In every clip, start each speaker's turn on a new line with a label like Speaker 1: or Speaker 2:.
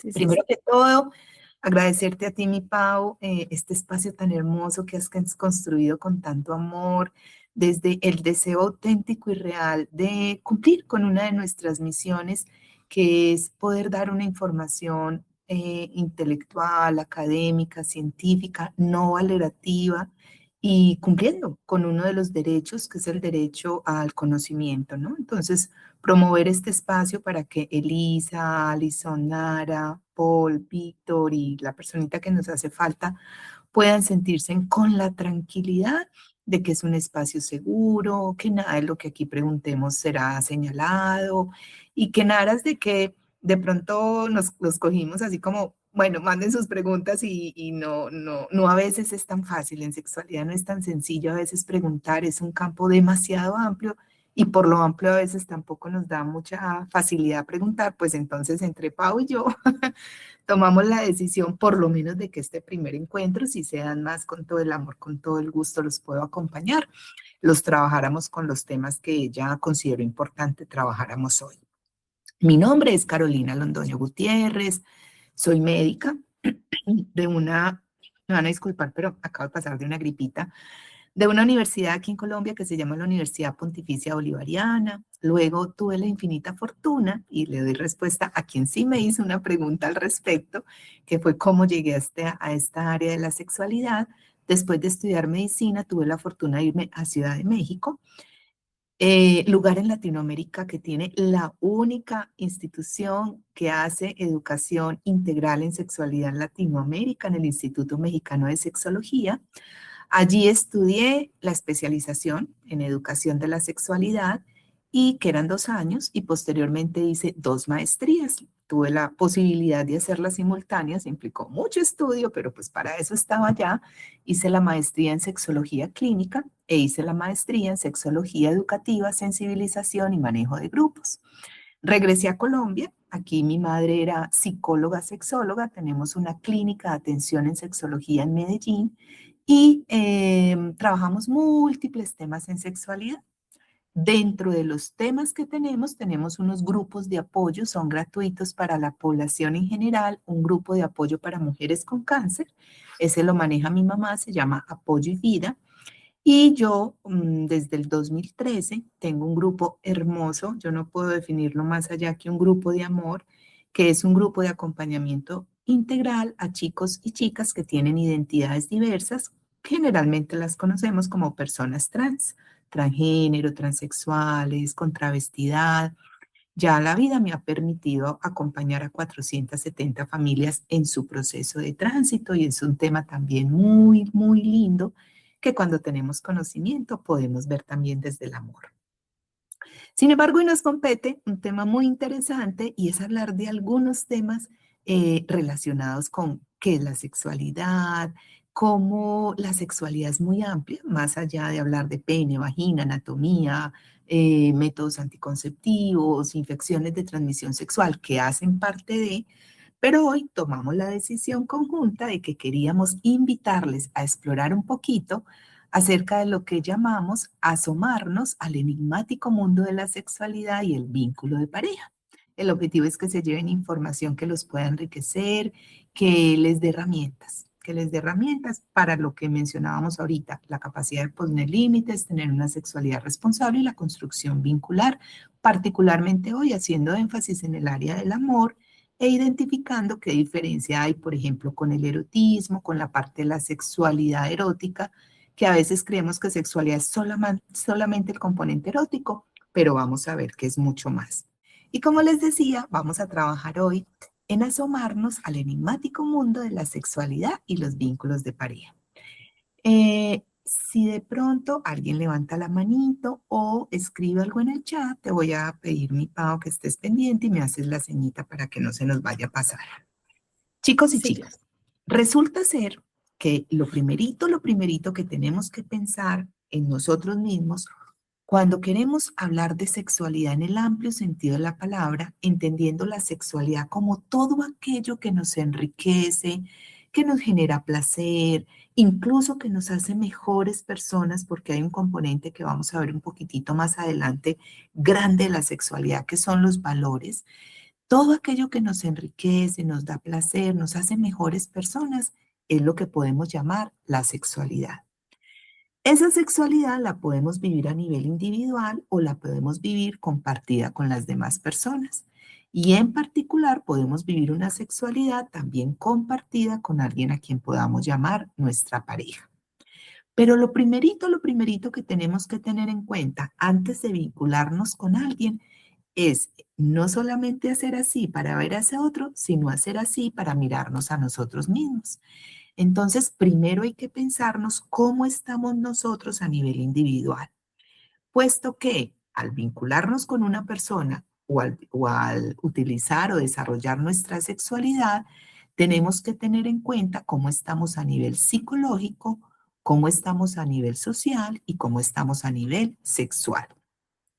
Speaker 1: Sí, sí,
Speaker 2: Primero
Speaker 1: sí.
Speaker 2: que todo, agradecerte a ti, mi Pau, este espacio tan hermoso que has construido con tanto amor, desde el deseo auténtico y real de cumplir con una de nuestras misiones, que es poder dar una información intelectual, académica, científica, no valorativa y cumpliendo con uno de los derechos, que es el derecho al conocimiento, ¿no? Entonces, promover este espacio para que Elisa, Alison, Nara, Paul, Víctor y la personita que nos hace falta puedan sentirse con la tranquilidad de que es un espacio seguro, que nada de lo que aquí preguntemos será señalado y que nada es de que de pronto nos cogimos así como, bueno, manden sus preguntas y no a veces es tan fácil, en sexualidad no es tan sencillo a veces preguntar, es un campo demasiado amplio y por lo amplio a veces tampoco nos da mucha facilidad a preguntar, pues entonces entre Pau y yo tomamos la decisión por lo menos de que este primer encuentro, si se dan más con todo el amor, con todo el gusto, los puedo acompañar, los trabajáramos con los temas que ella consideró importante trabajáramos hoy. Mi nombre es Carolina Londoño Gutiérrez, soy médica de una, me van a disculpar, pero acabo de pasar de una gripita, de una universidad aquí en Colombia que se llama la Universidad Pontificia Bolivariana. Luego tuve la infinita fortuna, y le doy respuesta a quien sí me hizo una pregunta al respecto, que fue cómo llegué a esta área de la sexualidad. Después de estudiar medicina, tuve la fortuna de irme a Ciudad de México, lugar en Latinoamérica que tiene la única institución que hace educación integral en sexualidad en Latinoamérica, en el Instituto Mexicano de Sexología. Allí estudié la especialización en educación de la sexualidad y que eran 2 años y posteriormente hice 2 maestrías. Tuve la posibilidad de hacerlas simultáneas, implicó mucho estudio, pero pues para eso estaba allá. Hice la maestría en sexología clínica e hice la maestría en sexología educativa, sensibilización y manejo de grupos. Regresé a Colombia. Aquí mi madre era psicóloga, sexóloga. Tenemos una clínica de atención en sexología en Medellín y trabajamos múltiples temas en sexualidad. Dentro de los temas que tenemos unos grupos de apoyo, son gratuitos para la población en general, un grupo de apoyo para mujeres con cáncer, ese lo maneja mi mamá, se llama Apoyo y Vida, y yo desde el 2013 tengo un grupo hermoso, yo no puedo definirlo más allá que un grupo de amor, que es un grupo de acompañamiento integral a chicos y chicas que tienen identidades diversas, generalmente las conocemos como personas trans, transgénero, transexuales, con travestidad. Ya la vida me ha permitido acompañar a 470 familias en su proceso de tránsito y es un tema también muy, muy lindo que cuando tenemos conocimiento podemos ver también desde el amor. Sin embargo, hoy nos compete un tema muy interesante y es hablar de algunos temas relacionados con qué es la sexualidad, cómo la sexualidad es muy amplia, más allá de hablar de pene, vagina, anatomía, métodos anticonceptivos, infecciones de transmisión sexual que hacen parte de, pero hoy tomamos la decisión conjunta de que queríamos invitarles a explorar un poquito acerca de lo que llamamos asomarnos al enigmático mundo de la sexualidad y el vínculo de pareja. El objetivo es que se lleven información que los pueda enriquecer, que les dé herramientas para lo que mencionábamos ahorita, la capacidad de poner límites, tener una sexualidad responsable y la construcción vincular, particularmente hoy haciendo énfasis en el área del amor e identificando qué diferencia hay, por ejemplo, con el erotismo, con la parte de la sexualidad erótica, que a veces creemos que sexualidad es solamente el componente erótico, pero vamos a ver que es mucho más. Y como les decía, vamos a trabajar hoy en asomarnos al enigmático mundo de la sexualidad y los vínculos de pareja. Si de pronto alguien levanta la manito o escribe algo en el chat, te voy a pedir, mi Pau, que estés pendiente y me haces la ceñita para que no se nos vaya a pasar. Chicos y
Speaker 1: Sí,
Speaker 2: chicas, resulta ser que lo primerito que tenemos que pensar en nosotros mismos cuando queremos hablar de sexualidad en el amplio sentido de la palabra, entendiendo la sexualidad como todo aquello que nos enriquece, que nos genera placer, incluso que nos hace mejores personas, porque hay un componente que vamos a ver un poquitito más adelante, grande de la sexualidad, que son los valores. todo aquello que nos enriquece, nos da placer, nos hace mejores personas, es lo que podemos llamar la sexualidad. Esa sexualidad la podemos vivir a nivel individual o la podemos vivir compartida con las demás personas. Y en particular podemos vivir una sexualidad también compartida con alguien a quien podamos llamar nuestra pareja. Pero lo primerito que tenemos que tener en cuenta antes de vincularnos con alguien es no solamente hacer así para ver hacia otro, sino hacer así para mirarnos a nosotros mismos. Entonces, primero hay que pensarnos cómo estamos nosotros a nivel individual, puesto que al vincularnos con una persona o al utilizar o desarrollar nuestra sexualidad, tenemos que tener en cuenta cómo estamos a nivel psicológico, cómo estamos a nivel social y cómo estamos a nivel sexual.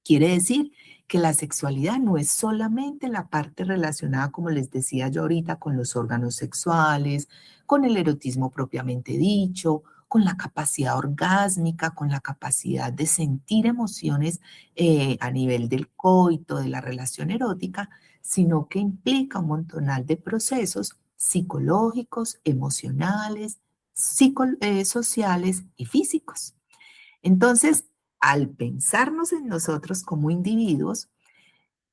Speaker 2: Quiere decir que la sexualidad no es solamente la parte relacionada, como les decía yo ahorita, con los órganos sexuales, con el erotismo propiamente dicho, con la capacidad orgásmica, con la capacidad de sentir emociones a nivel del coito, de la relación erótica, sino que implica un montonal de procesos psicológicos, emocionales, sociales y físicos. Entonces, al pensarnos en nosotros como individuos,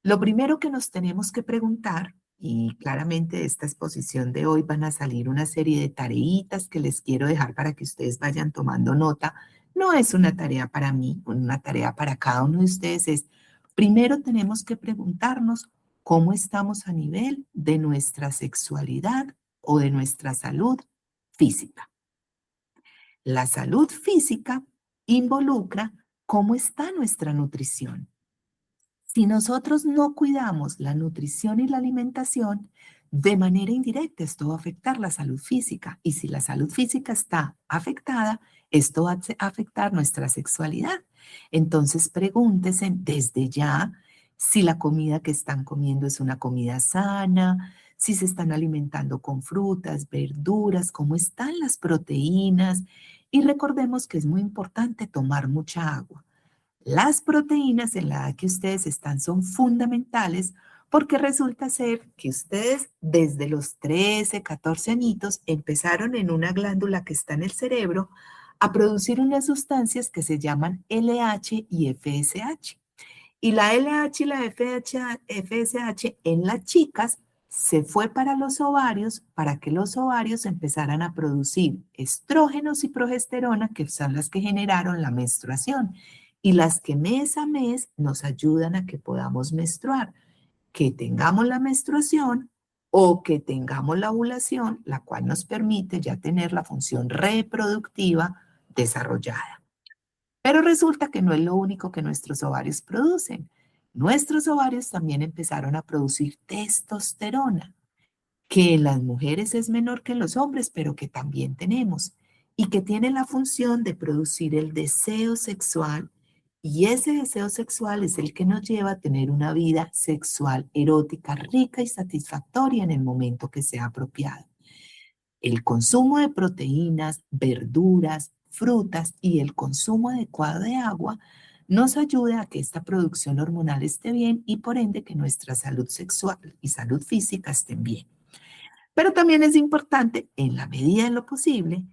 Speaker 2: lo primero que nos tenemos que preguntar, y claramente de esta exposición de hoy van a salir una serie de tareitas que les quiero dejar para que ustedes vayan tomando nota. No es una tarea para mí, una tarea para cada uno de ustedes. Es, primero tenemos que preguntarnos cómo estamos a nivel de nuestra sexualidad o de nuestra salud física. La salud física involucra cómo está nuestra nutrición. Si nosotros no cuidamos la nutrición y la alimentación, de manera indirecta esto va a afectar la salud física. Y si la salud física está afectada, esto va a afectar nuestra sexualidad. Entonces pregúntese desde ya si la comida que están comiendo es una comida sana, si se están alimentando con frutas, verduras, cómo están las proteínas. Y recordemos que es muy importante tomar mucha agua. Las proteínas en la edad que ustedes están son fundamentales porque resulta ser que ustedes desde los 13, 14 añitos empezaron en una glándula que está en el cerebro a producir unas sustancias que se llaman LH y FSH. Y la LH y la FSH en las chicas se fue para los ovarios para que los ovarios empezaran a producir estrógenos y progesterona, que son las que generaron la menstruación y las que mes a mes nos ayudan a que podamos menstruar, que tengamos la menstruación o que tengamos la ovulación, la cual nos permite ya tener la función reproductiva desarrollada. Pero resulta que no es lo único que nuestros ovarios producen. Nuestros ovarios también empezaron a producir testosterona, que en las mujeres es menor que en los hombres, pero que también tenemos, y que tiene la función de producir el deseo sexual, y ese deseo sexual es el que nos lleva a tener una vida sexual erótica rica y satisfactoria en el momento que sea apropiado. El consumo de proteínas, verduras, frutas y el consumo adecuado de agua nos ayuda a que esta producción hormonal esté bien y por ende que nuestra salud sexual y salud física estén bien. Pero también es importante, en la medida de lo posible,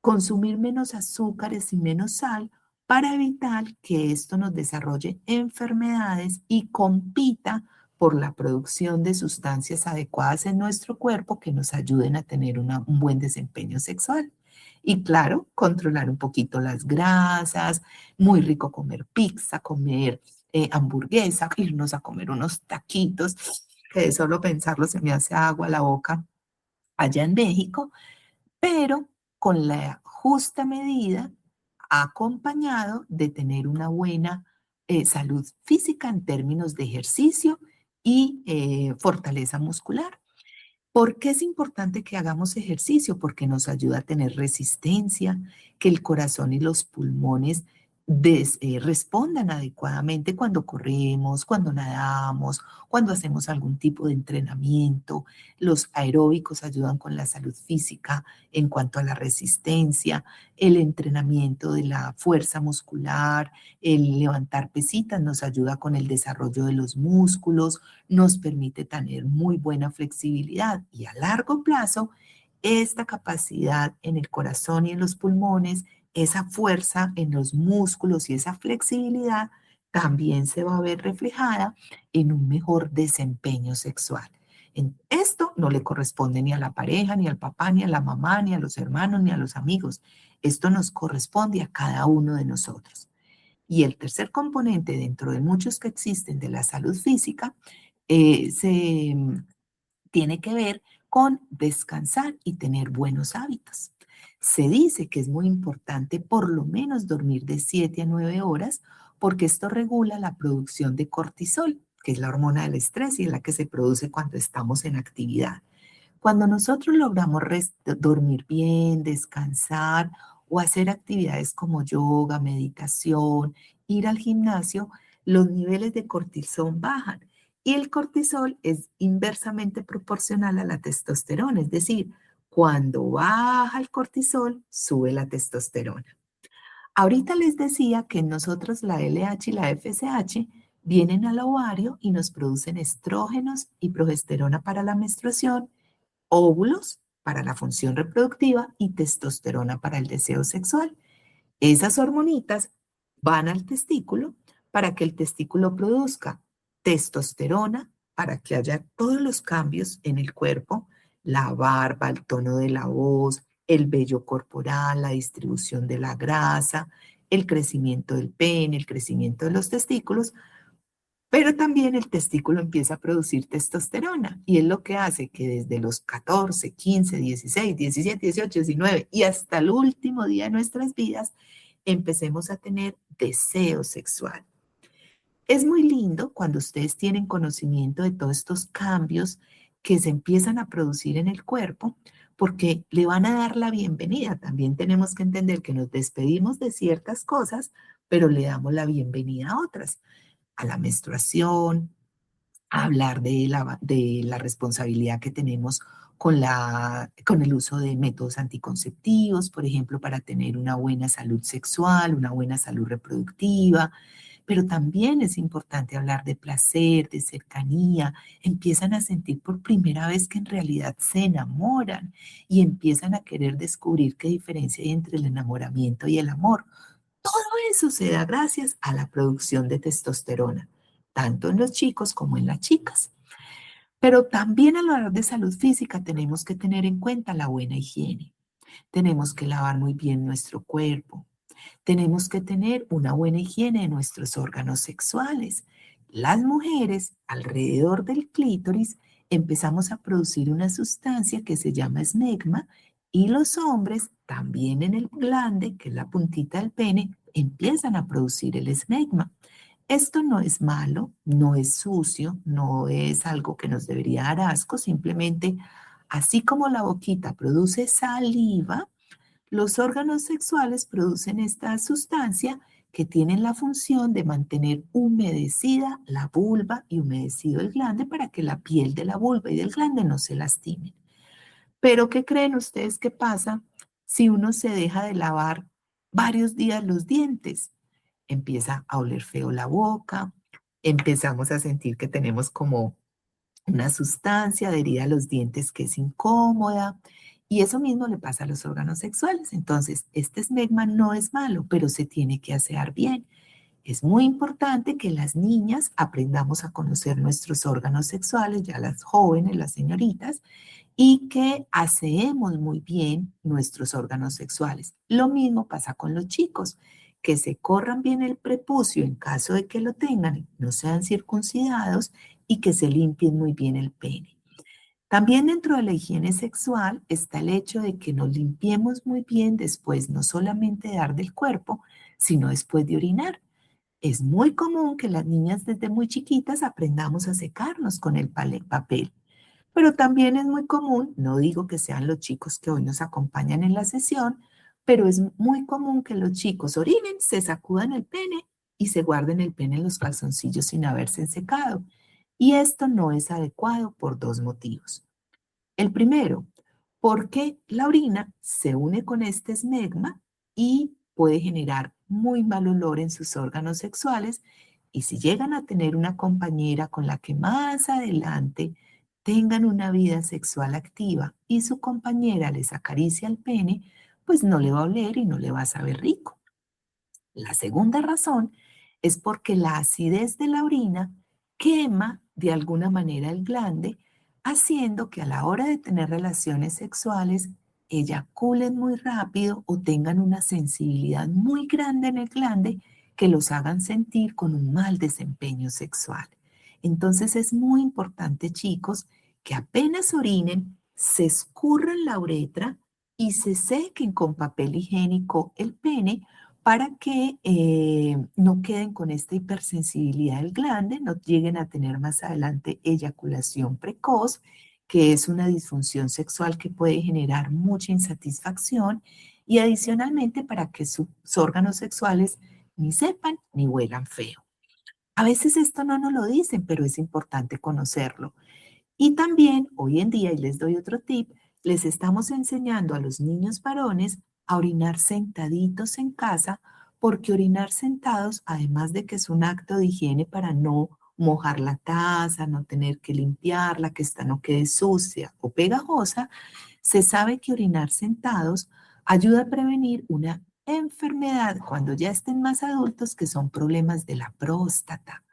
Speaker 2: consumir menos azúcares y menos sal para evitar que esto nos desarrolle enfermedades y compita por la producción de sustancias adecuadas en nuestro cuerpo que nos ayuden a tener un buen desempeño sexual. Y claro, controlar un poquito las grasas, muy rico comer pizza, comer hamburguesa, irnos a comer unos taquitos, que de solo pensarlo se me hace agua a la boca allá en México, pero con la justa medida, acompañado de tener una buena salud física en términos de ejercicio y fortaleza muscular. ¿Por qué es importante que hagamos ejercicio? Porque nos ayuda a tener resistencia, que el corazón y los pulmones respondan adecuadamente cuando corremos, cuando nadamos, cuando hacemos algún tipo de entrenamiento. Los aeróbicos ayudan con la salud física en cuanto a la resistencia, el entrenamiento de la fuerza muscular, el levantar pesitas nos ayuda con el desarrollo de los músculos, nos permite tener muy buena flexibilidad y a largo plazo esta capacidad en el corazón y en los pulmones, esa fuerza en los músculos y esa flexibilidad también se va a ver reflejada en un mejor desempeño sexual. Esto no le corresponde ni a la pareja, ni al papá, ni a la mamá, ni a los hermanos, ni a los amigos. Esto nos corresponde a cada uno de nosotros. Y el tercer componente dentro de muchos que existen de la salud física se tiene que ver con descansar y tener buenos hábitos. Se dice que es muy importante por lo menos dormir de 7 a 9 horas porque esto regula la producción de cortisol, que es la hormona del estrés y es la que se produce cuando estamos en actividad. Cuando nosotros logramos dormir bien, descansar o hacer actividades como yoga, meditación, ir al gimnasio, los niveles de cortisol bajan. Y el cortisol es inversamente proporcional a la testosterona, es decir, cuando baja el cortisol, sube la testosterona. Ahorita les decía que en nosotros la LH y la FSH vienen al ovario y nos producen estrógenos y progesterona para la menstruación, óvulos para la función reproductiva y testosterona para el deseo sexual. Esas hormonitas van al testículo para que el testículo produzca testosterona, para que haya todos los cambios en el cuerpo, la barba, el tono de la voz, el vello corporal, la distribución de la grasa, el crecimiento del pene, el crecimiento de los testículos, pero también el testículo empieza a producir testosterona y es lo que hace que desde los 14, 15, 16, 17, 18, 19 y hasta el último día de nuestras vidas empecemos a tener deseo sexual. Es muy lindo cuando ustedes tienen conocimiento de todos estos cambios que se empiezan a producir en el cuerpo porque le van a dar la bienvenida. También tenemos que entender que nos despedimos de ciertas cosas, pero le damos la bienvenida a otras, a la menstruación, a hablar de la responsabilidad que tenemos con el uso de métodos anticonceptivos, por ejemplo, para tener una buena salud sexual, una buena salud reproductiva, pero también es importante hablar de placer, de cercanía. Empiezan a sentir por primera vez que en realidad se enamoran y empiezan a querer descubrir qué diferencia hay entre el enamoramiento y el amor. Todo eso se da gracias a la producción de testosterona, tanto en los chicos como en las chicas. Pero también al hablar de salud física tenemos que tener en cuenta la buena higiene. Tenemos que lavar muy bien nuestro cuerpo. Tenemos que tener una buena higiene de nuestros órganos sexuales. Las mujeres, alrededor del clítoris, empezamos a producir una sustancia que se llama esmegma y los hombres, también en el glande, que es la puntita del pene, empiezan a producir el esmegma. Esto no es malo, no es sucio, no es algo que nos debería dar asco, simplemente así como la boquita produce saliva, los órganos sexuales producen esta sustancia que tiene la función de mantener humedecida la vulva y humedecido el glande para que la piel de la vulva y del glande no se lastimen. Pero ¿qué creen ustedes que pasa si uno se deja de lavar varios días los dientes? Empieza a oler feo la boca, empezamos a sentir que tenemos como una sustancia adherida a los dientes que es incómoda y eso mismo le pasa a los órganos sexuales. Entonces, este esmegma no es malo, pero se tiene que asear bien. Es muy importante que las niñas aprendamos a conocer nuestros órganos sexuales, ya las jóvenes, las señoritas, y que aseemos muy bien nuestros órganos sexuales. Lo mismo pasa con los chicos, que se corran bien el prepucio en caso de que lo tengan, no sean circuncidados y que se limpien muy bien el pene. También dentro de la higiene sexual está el hecho de que nos limpiemos muy bien después, no solamente de dar del cuerpo, sino después de orinar. Es muy común que las niñas desde muy chiquitas aprendamos a secarnos con el papel. Pero también es muy común, no digo que sean los chicos que hoy nos acompañan en la sesión, pero es muy común que los chicos orinen, se sacudan el pene y se guarden el pene en los calzoncillos sin haberse secado. Y esto no es adecuado por dos motivos. El primero, porque la orina se une con este esmegma y puede generar muy mal olor en sus órganos sexuales. Y si llegan a tener una compañera con la que más adelante tengan una vida sexual activa y su compañera les acaricia el pene, pues no le va a oler y no le va a saber rico. La segunda razón es porque la acidez de la orina quema de alguna manera el glande, haciendo que a la hora de tener relaciones sexuales eyaculen muy rápido o tengan una sensibilidad muy grande en el glande que los hagan sentir con un mal desempeño sexual. Entonces es muy importante, chicos, que apenas orinen, se escurran la uretra y se sequen con papel higiénico el pene para que no queden con esta hipersensibilidad del glande, no lleguen a tener más adelante eyaculación precoz, que es una disfunción sexual que puede generar mucha insatisfacción, y adicionalmente para que sus órganos sexuales ni sepan ni huelan feo. A veces esto no nos lo dicen, pero es importante conocerlo. Y también hoy en día, y les doy otro tip, les estamos enseñando a los niños varones a orinar sentaditos en casa, porque orinar sentados, además de que es un acto de higiene para no mojar la taza, no tener que limpiarla, que esta no quede sucia o pegajosa, se sabe que orinar sentados ayuda a prevenir una enfermedad cuando ya estén más adultos, que son problemas de la próstata.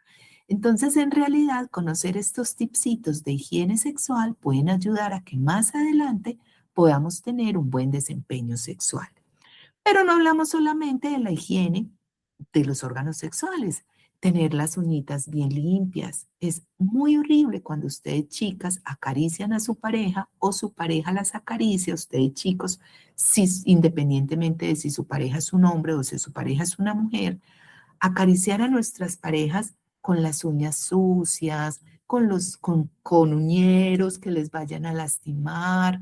Speaker 2: Entonces, en realidad, conocer estos tipsitos de higiene sexual pueden ayudar a que más adelante podamos tener un buen desempeño sexual. Pero no hablamos solamente de la higiene de los órganos sexuales. Tener las uñitas bien limpias. Es muy horrible cuando ustedes, chicas, acarician a su pareja o su pareja las acaricia. Ustedes, chicos, si, independientemente de si su pareja es un hombre o si su pareja es una mujer, acariciar a nuestras parejas con las uñas sucias, con uñeros que les vayan a lastimar,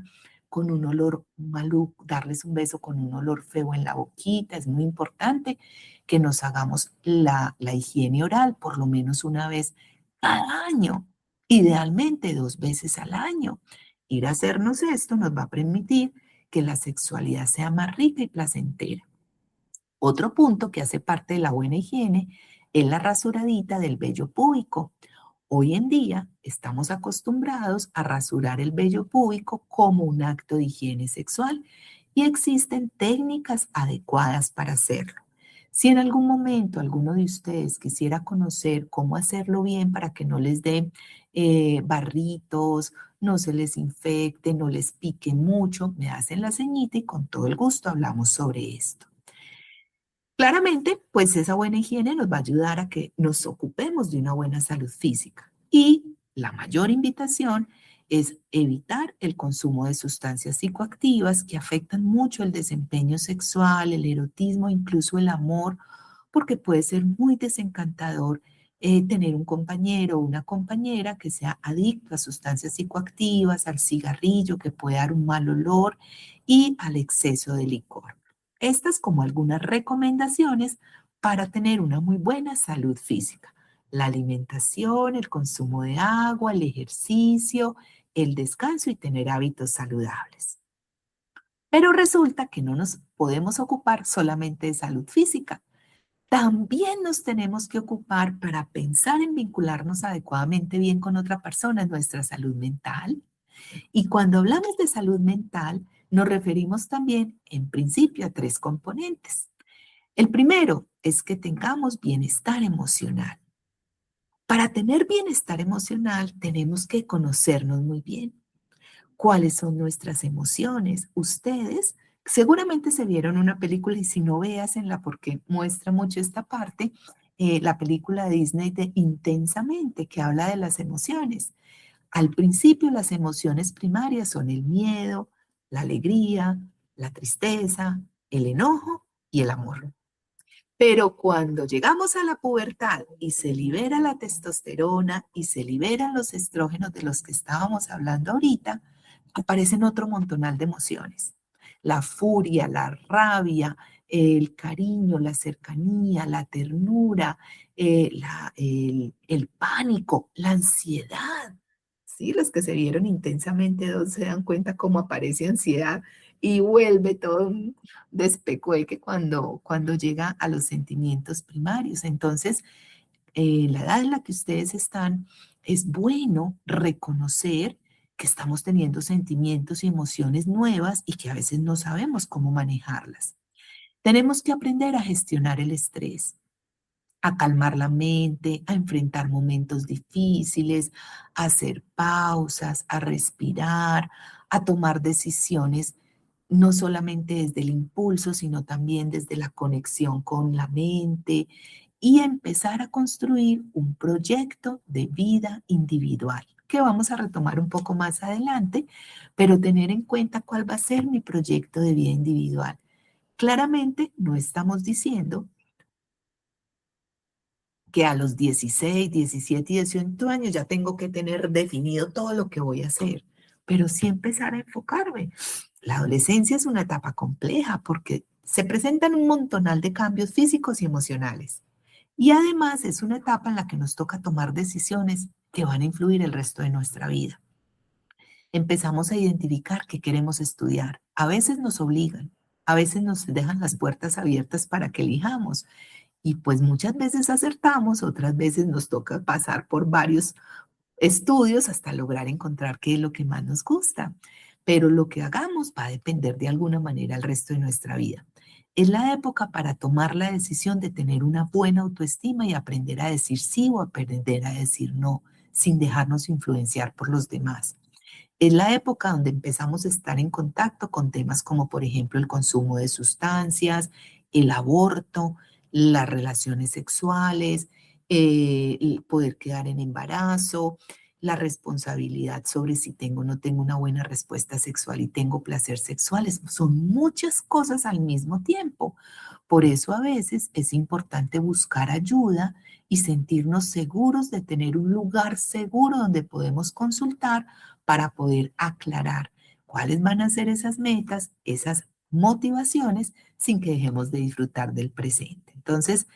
Speaker 2: con un olor maluco, darles un beso con un olor feo en la boquita. Es muy importante que nos hagamos la higiene oral por lo menos una vez cada año, idealmente 2 veces al año. Ir a hacernos esto nos va a permitir que la sexualidad sea más rica y placentera. Otro punto que hace parte de la buena higiene es la rasuradita del vello púbico. Hoy en día estamos acostumbrados a rasurar el vello púbico como un acto de higiene sexual y existen técnicas adecuadas para hacerlo. Si en algún momento alguno de ustedes quisiera conocer cómo hacerlo bien para que no les dé barritos, no se les infecte, no les pique mucho, me hacen la ceñita y con todo el gusto hablamos sobre esto. Claramente, pues esa buena higiene nos va a ayudar a que nos ocupemos de una buena salud física. Y la mayor invitación es evitar el consumo de sustancias psicoactivas que afectan mucho el desempeño sexual, el erotismo, incluso el amor, porque puede ser muy desencantador tener un compañero o una compañera que sea adicto a sustancias psicoactivas, al cigarrillo, que puede dar un mal olor, y al exceso de licor. Estas como algunas recomendaciones para tener una muy buena salud física: la alimentación, el consumo de agua, el ejercicio, el descanso y tener hábitos saludables. Pero resulta que no nos podemos ocupar solamente de salud física. También nos tenemos que ocupar para pensar en vincularnos adecuadamente bien con otra persona, en nuestra salud mental. Y cuando hablamos de salud mental, nos referimos también, en principio, a tres componentes. El primero es que tengamos bienestar emocional. Para tener bienestar emocional tenemos que conocernos muy bien. ¿Cuáles son nuestras emociones? Ustedes seguramente se vieron una película, y si no, véasenla porque muestra mucho esta parte, la película de Disney de Intensamente, que habla de las emociones. Al principio, las emociones primarias son el miedo, la alegría, la tristeza, el enojo y el amor. Pero cuando llegamos a la pubertad y se libera la testosterona y se liberan los estrógenos de los que estábamos hablando ahorita, aparecen otro montonal de emociones. la furia, la rabia, el cariño, la cercanía, la ternura, el pánico, la ansiedad. Sí, los que se vieron intensamente dos se dan cuenta cómo aparece ansiedad y vuelve todo un despecueque cuando llega a los sentimientos primarios. Entonces, la edad en la que ustedes están, es bueno reconocer que estamos teniendo sentimientos y emociones nuevas y que a veces no sabemos cómo manejarlas. Tenemos que aprender a gestionar el estrés, a calmar la mente, a enfrentar momentos difíciles, a hacer pausas, a respirar, a tomar decisiones no solamente desde el impulso, sino también desde la conexión con la mente y empezar a construir un proyecto de vida individual, que vamos a retomar un poco más adelante, pero tener en cuenta cuál va a ser mi proyecto de vida individual. Claramente no estamos diciendo que a los 16, 17 y 18 años ya tengo que tener definido todo lo que voy a hacer, pero sí empezar a enfocarme. La adolescencia es una etapa compleja porque se presentan un montonal de cambios físicos y emocionales. Y además es una etapa en la que nos toca tomar decisiones que van a influir el resto de nuestra vida. Empezamos a identificar qué queremos estudiar. A veces nos obligan, a veces nos dejan las puertas abiertas para que elijamos. Y pues muchas veces acertamos, otras veces nos toca pasar por varios estudios hasta lograr encontrar qué es lo que más nos gusta. Pero lo que hagamos va a depender de alguna manera el resto de nuestra vida. Es la época para tomar la decisión de tener una buena autoestima y aprender a decir sí o aprender a decir no, sin dejarnos influenciar por los demás. Es la época donde empezamos a estar en contacto con temas como, por ejemplo, el consumo de sustancias, el aborto, las relaciones sexuales, el poder quedar en embarazo, la responsabilidad sobre si tengo o no tengo una buena respuesta sexual y tengo placer sexuales. Son muchas cosas al mismo tiempo. Por eso a veces es importante buscar ayuda y sentirnos seguros de tener un lugar seguro donde podemos consultar para poder aclarar cuáles van a ser esas metas, esas motivaciones, sin que dejemos de disfrutar del presente. Entonces,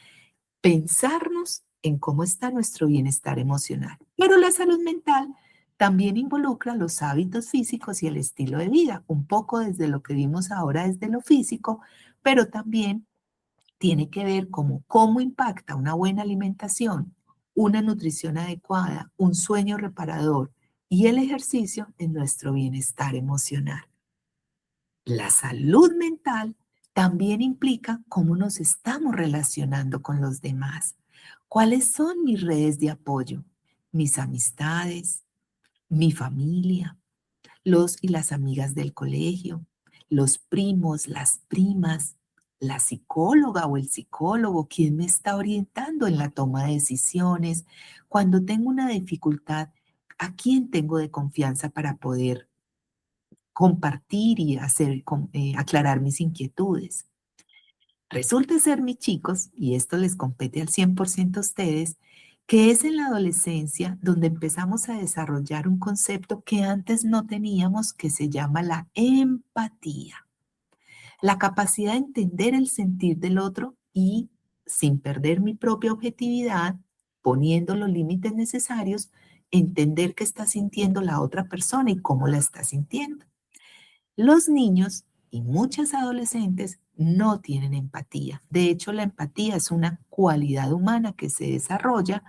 Speaker 2: pensarnos en cómo está nuestro bienestar emocional. Pero la salud mental también involucra los hábitos físicos y el estilo de vida, un poco desde lo que vimos ahora desde lo físico, pero también tiene que ver como cómo impacta una buena alimentación, una nutrición adecuada, un sueño reparador y el ejercicio en nuestro bienestar emocional. La salud mental también implica cómo nos estamos relacionando con los demás. ¿Cuáles son mis redes de apoyo? Mis amistades, mi familia, los y las amigas del colegio, los primos, las primas, la psicóloga o el psicólogo, quien me está orientando en la toma de decisiones. Cuando tengo una dificultad, ¿a quién tengo de confianza para poder compartir y aclarar mis inquietudes? Resulta ser, mis chicos, y esto les compete al 100% a ustedes, que es en la adolescencia donde empezamos a desarrollar un concepto que antes no teníamos, que se llama la empatía. La capacidad de entender el sentir del otro y, sin perder mi propia objetividad, poniendo los límites necesarios, entender qué está sintiendo la otra persona y cómo la está sintiendo. Los niños y muchas adolescentes no tienen empatía. De hecho, la empatía es una cualidad humana que se desarrolla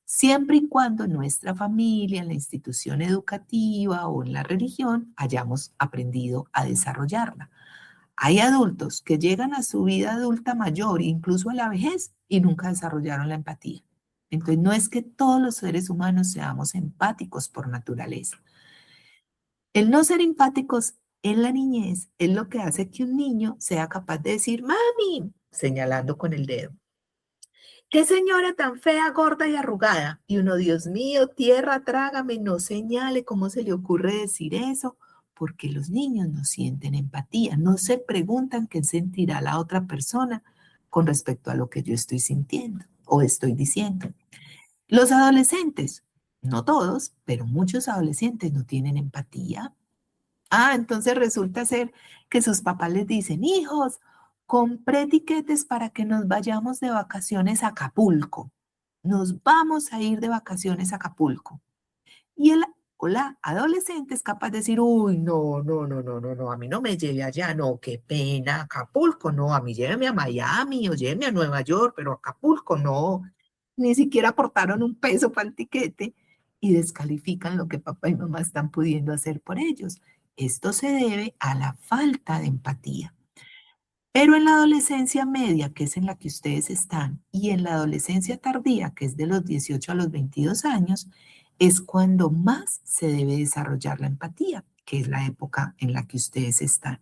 Speaker 2: siempre y cuando en nuestra familia, en la institución educativa o en la religión hayamos aprendido a desarrollarla. Hay adultos que llegan a su vida adulta mayor, incluso a la vejez, y nunca desarrollaron la empatía. Entonces, no es que todos los seres humanos seamos empáticos por naturaleza. El no ser empáticos en la niñez es lo que hace que un niño sea capaz de decir, mami, señalando con el dedo. Qué señora tan fea, gorda y arrugada. Y uno, Dios mío, tierra, trágame, no señale, ¿cómo se le ocurre decir eso? Porque los niños no sienten empatía, no se preguntan qué sentirá la otra persona con respecto a lo que yo estoy sintiendo o estoy diciendo. Los adolescentes, no todos, pero muchos adolescentes no tienen empatía. Entonces resulta ser que sus papás les dicen, hijos, compré tiquetes para que nos vayamos de vacaciones a Acapulco. Nos vamos a ir de vacaciones a Acapulco. Y el o la adolescente es capaz de decir, uy, no, no, no, no, no, no, a mí no me lleve allá, no, qué pena, Acapulco, no, a mí lléveme a Miami o lléveme a Nueva York, pero Acapulco no. Ni siquiera aportaron un peso para el tiquete y descalifican lo que papá y mamá están pudiendo hacer por ellos. Esto se debe a la falta de empatía. Pero en la adolescencia media, que es en la que ustedes están, y en la adolescencia tardía, que es de los 18 a los 22 años, es cuando más se debe desarrollar la empatía, que es la época en la que ustedes están.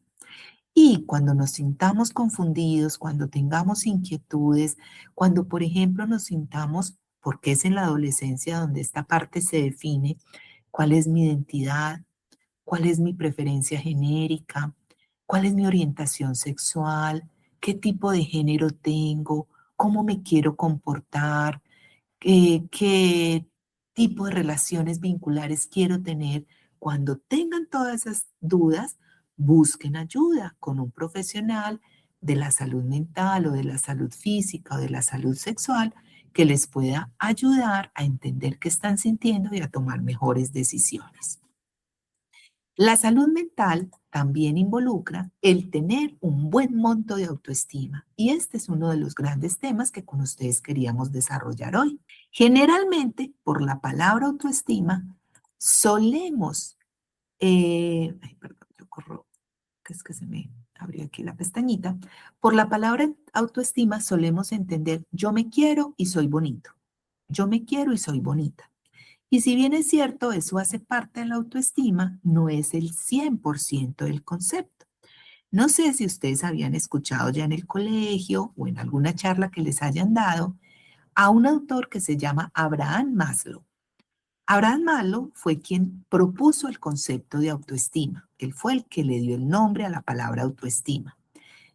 Speaker 2: Y cuando nos sintamos confundidos, cuando tengamos inquietudes, cuando, por ejemplo, nos sintamos, porque es en la adolescencia donde esta parte se define, cuál es mi identidad, cuál es mi preferencia genérica, cuál es mi orientación sexual, qué tipo de género tengo, cómo me quiero comportar, qué tipo de relaciones vinculares quiero tener. Cuando tengan todas esas dudas, busquen ayuda con un profesional de la salud mental o de la salud física o de la salud sexual que les pueda ayudar a entender qué están sintiendo y a tomar mejores decisiones. La salud mental también involucra el tener un buen monto de autoestima y este es uno de los grandes temas que con ustedes queríamos desarrollar hoy. Generalmente, por la palabra autoestima, solemos, perdón, yo corro, que es que se me abrió aquí la pestañita. Por la palabra autoestima solemos entender yo me quiero y soy bonito. Yo me quiero y soy bonita. Y si bien es cierto, eso hace parte de la autoestima, no es el 100% del concepto. No sé si ustedes habían escuchado ya en el colegio o en alguna charla que les hayan dado a un autor que se llama Abraham Maslow. Abraham Maslow fue quien propuso el concepto de autoestima. Él fue el que le dio el nombre a la palabra autoestima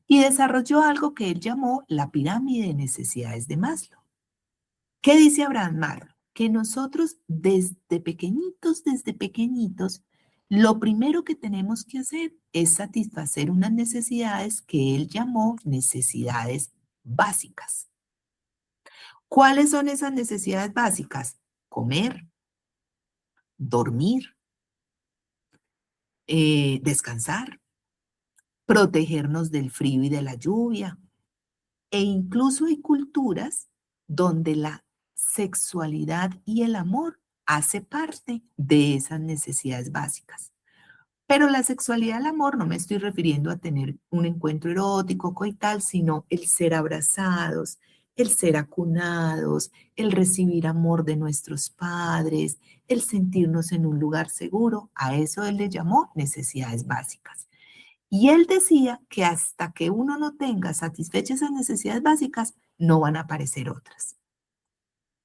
Speaker 2: y desarrolló algo que él llamó la pirámide de necesidades de Maslow. ¿Qué dice Abraham Maslow? Que nosotros desde pequeñitos, lo primero que tenemos que hacer es satisfacer unas necesidades que él llamó necesidades básicas. ¿Cuáles son esas necesidades básicas? Comer, dormir, descansar, protegernos del frío y de la lluvia. E incluso hay culturas donde la sexualidad y el amor hace parte de esas necesidades básicas. Pero la sexualidad y el amor no me estoy refiriendo a tener un encuentro erótico, coital, sino el ser abrazados, el ser acunados, el recibir amor de nuestros padres, el sentirnos en un lugar seguro. A eso él le llamó necesidades básicas. Y él decía que hasta que uno no tenga satisfechas esas necesidades básicas, no van a aparecer otras.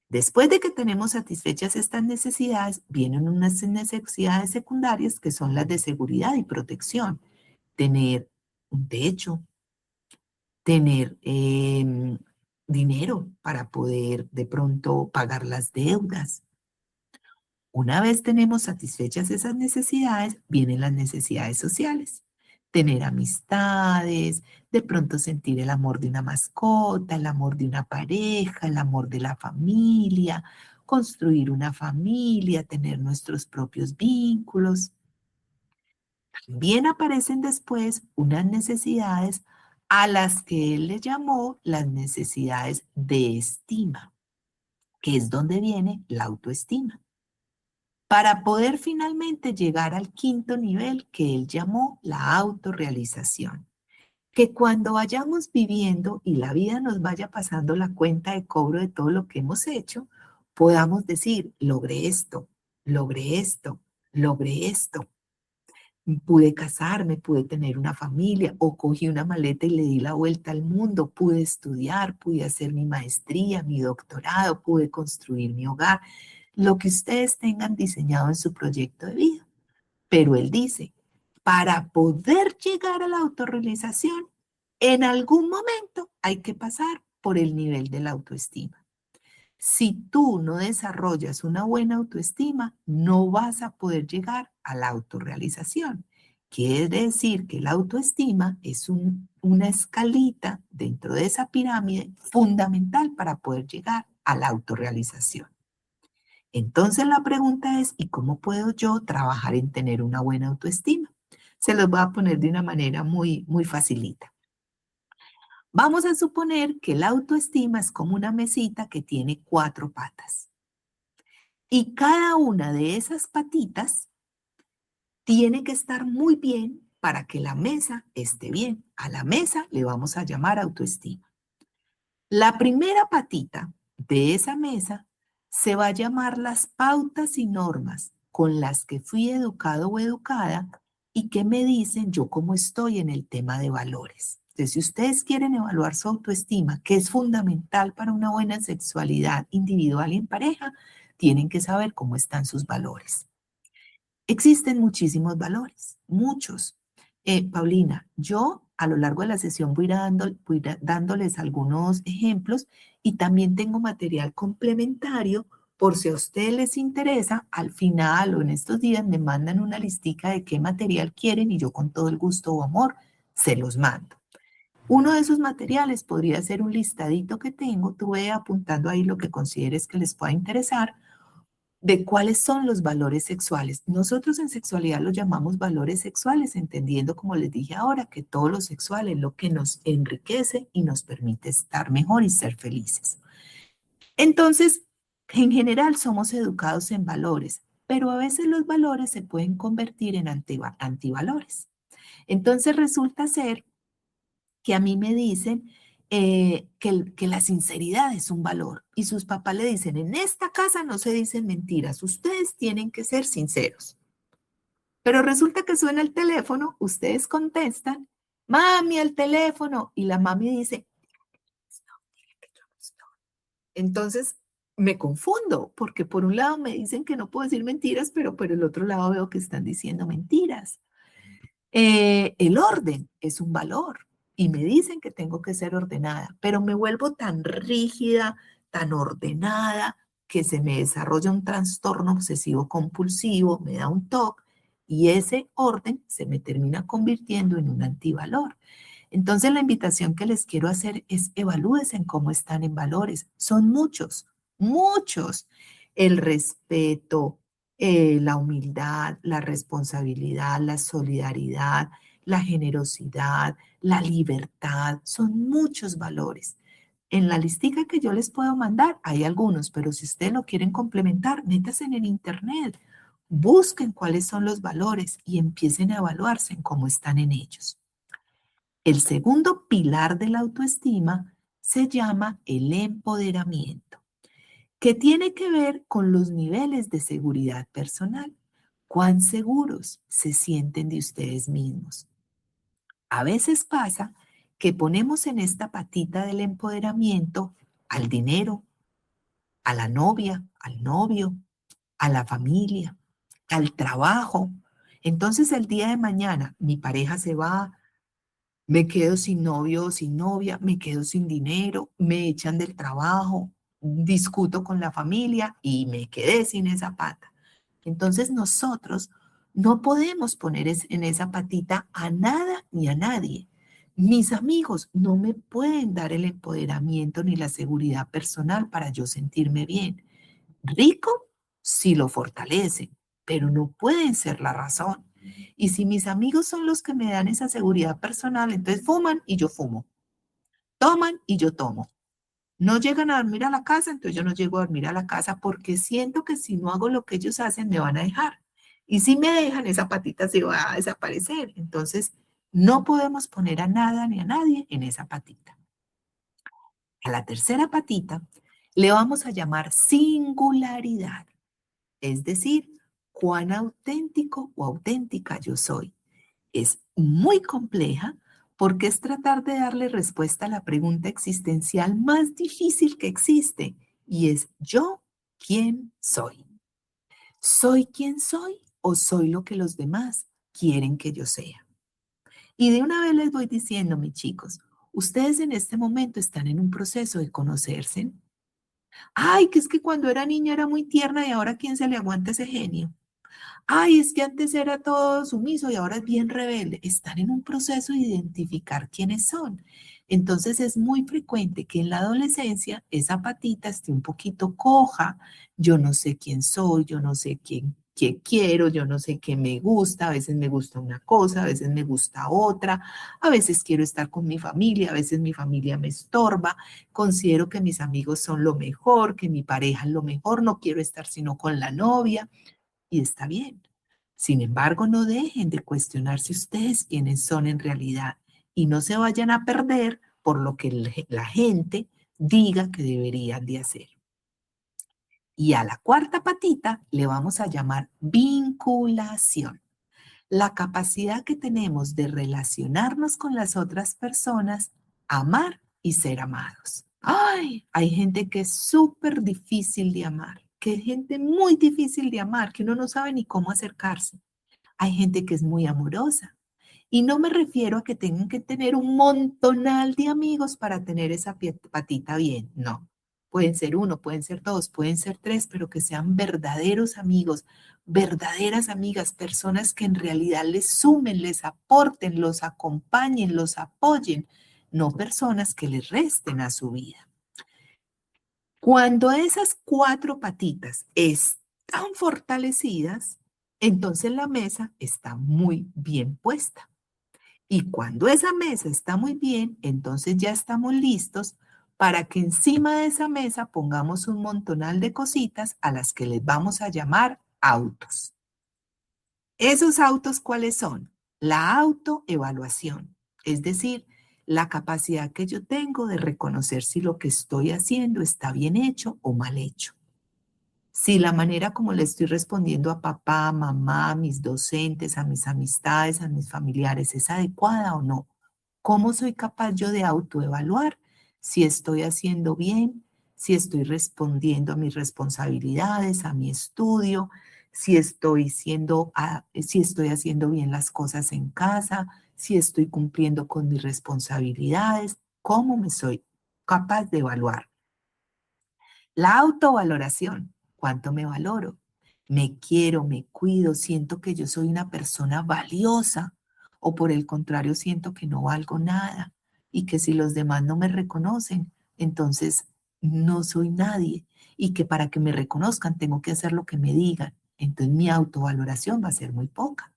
Speaker 2: Después de que tenemos satisfechas estas necesidades, vienen unas necesidades secundarias que son las de seguridad y protección. Tener un techo, tener dinero para poder de pronto pagar las deudas. Una vez tenemos satisfechas esas necesidades, vienen las necesidades sociales. Tener amistades, de pronto sentir el amor de una mascota, el amor de una pareja, el amor de la familia, construir una familia, tener nuestros propios vínculos. También aparecen después unas necesidades a las que él le llamó las necesidades de estima, que es donde viene la autoestima, para poder finalmente llegar al quinto nivel que él llamó la autorrealización. Que cuando vayamos viviendo y la vida nos vaya pasando la cuenta de cobro de todo lo que hemos hecho, podamos decir, logré esto, logré esto, logré esto. Pude casarme, pude tener una familia o cogí una maleta y le di la vuelta al mundo, pude estudiar, pude hacer mi maestría, mi doctorado, pude construir mi hogar, lo que ustedes tengan diseñado en su proyecto de vida. Pero él dice, para poder llegar a la autorrealización, en algún momento hay que pasar por el nivel de la autoestima. Si tú no desarrollas una buena autoestima, no vas a poder llegar a la autorrealización. Quiere decir que la autoestima es una escalita dentro de esa pirámide fundamental para poder llegar a la autorrealización. Entonces la pregunta es, ¿y cómo puedo yo trabajar en tener una buena autoestima? Se los voy a poner de una manera muy facilita. Vamos a suponer que la autoestima es como una mesita que tiene 4 patas. Y cada una de esas patitas tiene que estar muy bien para que la mesa esté bien. A la mesa le vamos a llamar autoestima. La primera patita de esa mesa se va a llamar las pautas y normas con las que fui educado o educada y que me dicen yo cómo estoy en el tema de valores. Entonces, si ustedes quieren evaluar su autoestima, que es fundamental para una buena sexualidad individual y en pareja, tienen que saber cómo están sus valores. Existen muchísimos valores, muchos. Paulina, yo a lo largo de la sesión voy dándoles algunos ejemplos y también tengo material complementario por si a ustedes les interesa, al final o en estos días me mandan una listica de qué material quieren y yo con todo el gusto o amor se los mando. Uno de esos materiales podría ser un listadito que tengo, tú ve apuntando ahí lo que consideres que les pueda interesar de cuáles son los valores sexuales. Nosotros en sexualidad los llamamos valores sexuales, entendiendo, como les dije ahora, que todo lo sexual es lo que nos enriquece y nos permite estar mejor y ser felices. Entonces, en general somos educados en valores, pero a veces los valores se pueden convertir en antivalores. Entonces resulta ser que a mí me dicen que la sinceridad es un valor y sus papás le dicen, en esta casa no se dicen mentiras, ustedes tienen que ser sinceros. Pero resulta que suena el teléfono, ustedes contestan, mami, al teléfono, y la mami dice, "No, dile que yo no estoy". Entonces me confundo, porque por un lado me dicen que no puedo decir mentiras, pero por el otro lado veo que están diciendo mentiras. El orden es un valor y me dicen que tengo que ser ordenada, pero me vuelvo tan rígida, tan ordenada, que se me desarrolla un trastorno obsesivo compulsivo, me da un TOC y ese orden se me termina convirtiendo en un antivalor. Entonces la invitación que les quiero hacer es evalúense en cómo están en valores. Son muchos, muchos. El respeto, la humildad, la responsabilidad, la solidaridad, la generosidad, la libertad, son muchos valores. En la listica que yo les puedo mandar hay algunos, pero si ustedes lo quieren complementar, métanse en el internet, busquen cuáles son los valores y empiecen a evaluarse en cómo están en ellos. El segundo pilar de la autoestima se llama el empoderamiento, que tiene que ver con los niveles de seguridad personal. ¿Cuán seguros se sienten de ustedes mismos? A veces pasa que ponemos en esta patita del empoderamiento al dinero, a la novia, al novio, a la familia, al trabajo. Entonces el día de mañana mi pareja se va, me quedo sin novio o sin novia, me quedo sin dinero, me echan del trabajo, discuto con la familia y me quedé sin esa pata. Entonces nosotros no podemos poner en esa patita a nada ni a nadie. Mis amigos no me pueden dar el empoderamiento ni la seguridad personal para yo sentirme bien. Rico si lo fortalecen, pero no pueden ser la razón. Y si mis amigos son los que me dan esa seguridad personal, entonces fuman y yo fumo, toman y yo tomo. No llegan a dormir a la casa, entonces yo no llego a dormir a la casa porque siento que si no hago lo que ellos hacen, me van a dejar. Y si me dejan, esa patita se va a desaparecer. Entonces, no podemos poner a nada ni a nadie en esa patita. A la tercera patita le vamos a llamar singularidad, es decir, cuán auténtico o auténtica yo soy. Es muy compleja porque es tratar de darle respuesta a la pregunta existencial más difícil que existe y es ¿yo quién soy? ¿Soy quien soy o soy lo que los demás quieren que yo sea? Y de una vez les voy diciendo, mis chicos, ustedes en este momento están en un proceso de conocerse. Ay, que es que cuando era niña era muy tierna y ahora ¿quién se le aguanta ese genio? Ay, es que antes era todo sumiso y ahora es bien rebelde. Están en un proceso de identificar quiénes son. Entonces es muy frecuente que en la adolescencia esa patita esté un poquito coja. Yo no sé quién soy, yo no sé qué quiero, yo no sé qué me gusta. A veces me gusta una cosa, a veces me gusta otra. A veces quiero estar con mi familia, a veces mi familia me estorba. Considero que mis amigos son lo mejor, que mi pareja es lo mejor. No quiero estar sino con la novia y está bien. Sin embargo, no dejen de cuestionarse ustedes quiénes son en realidad y no se vayan a perder por lo que la gente diga que deberían de hacer. Y a la cuarta patita le vamos a llamar vinculación. La capacidad que tenemos de relacionarnos con las otras personas, amar y ser amados. Ay, hay gente que es súper difícil de amar, que es gente muy difícil de amar, que uno no sabe ni cómo acercarse. Hay gente que es muy amorosa. Y no me refiero a que tengan que tener un montonal de amigos para tener esa patita bien. No. Pueden ser uno, pueden ser dos, pueden ser tres, pero que sean verdaderos amigos, verdaderas amigas, personas que en realidad les sumen, les aporten, los acompañen, los apoyen, no personas que les resten a su vida. Cuando esas cuatro patitas están fortalecidas, entonces la mesa está muy bien puesta. Y cuando esa mesa está muy bien, entonces ya estamos listos para que encima de esa mesa pongamos un montonal de cositas a las que les vamos a llamar autos. ¿Esos autos cuáles son? La autoevaluación, es decir, la capacidad que yo tengo de reconocer si lo que estoy haciendo está bien hecho o mal hecho. Si la manera como le estoy respondiendo a papá, mamá, a mis docentes, a mis amistades, a mis familiares es adecuada o no. ¿Cómo soy capaz yo de autoevaluar si estoy haciendo bien, si estoy respondiendo a mis responsabilidades, a mi estudio, si estoy haciendo bien las cosas en casa, si estoy cumpliendo con mis responsabilidades? ¿Cómo me soy capaz de evaluar? La autovaloración, ¿cuánto me valoro? Me quiero, me cuido, siento que yo soy una persona valiosa o por el contrario siento que no valgo nada y que si los demás no me reconocen, entonces no soy nadie y que para que me reconozcan tengo que hacer lo que me digan. Entonces mi autovaloración va a ser muy poca.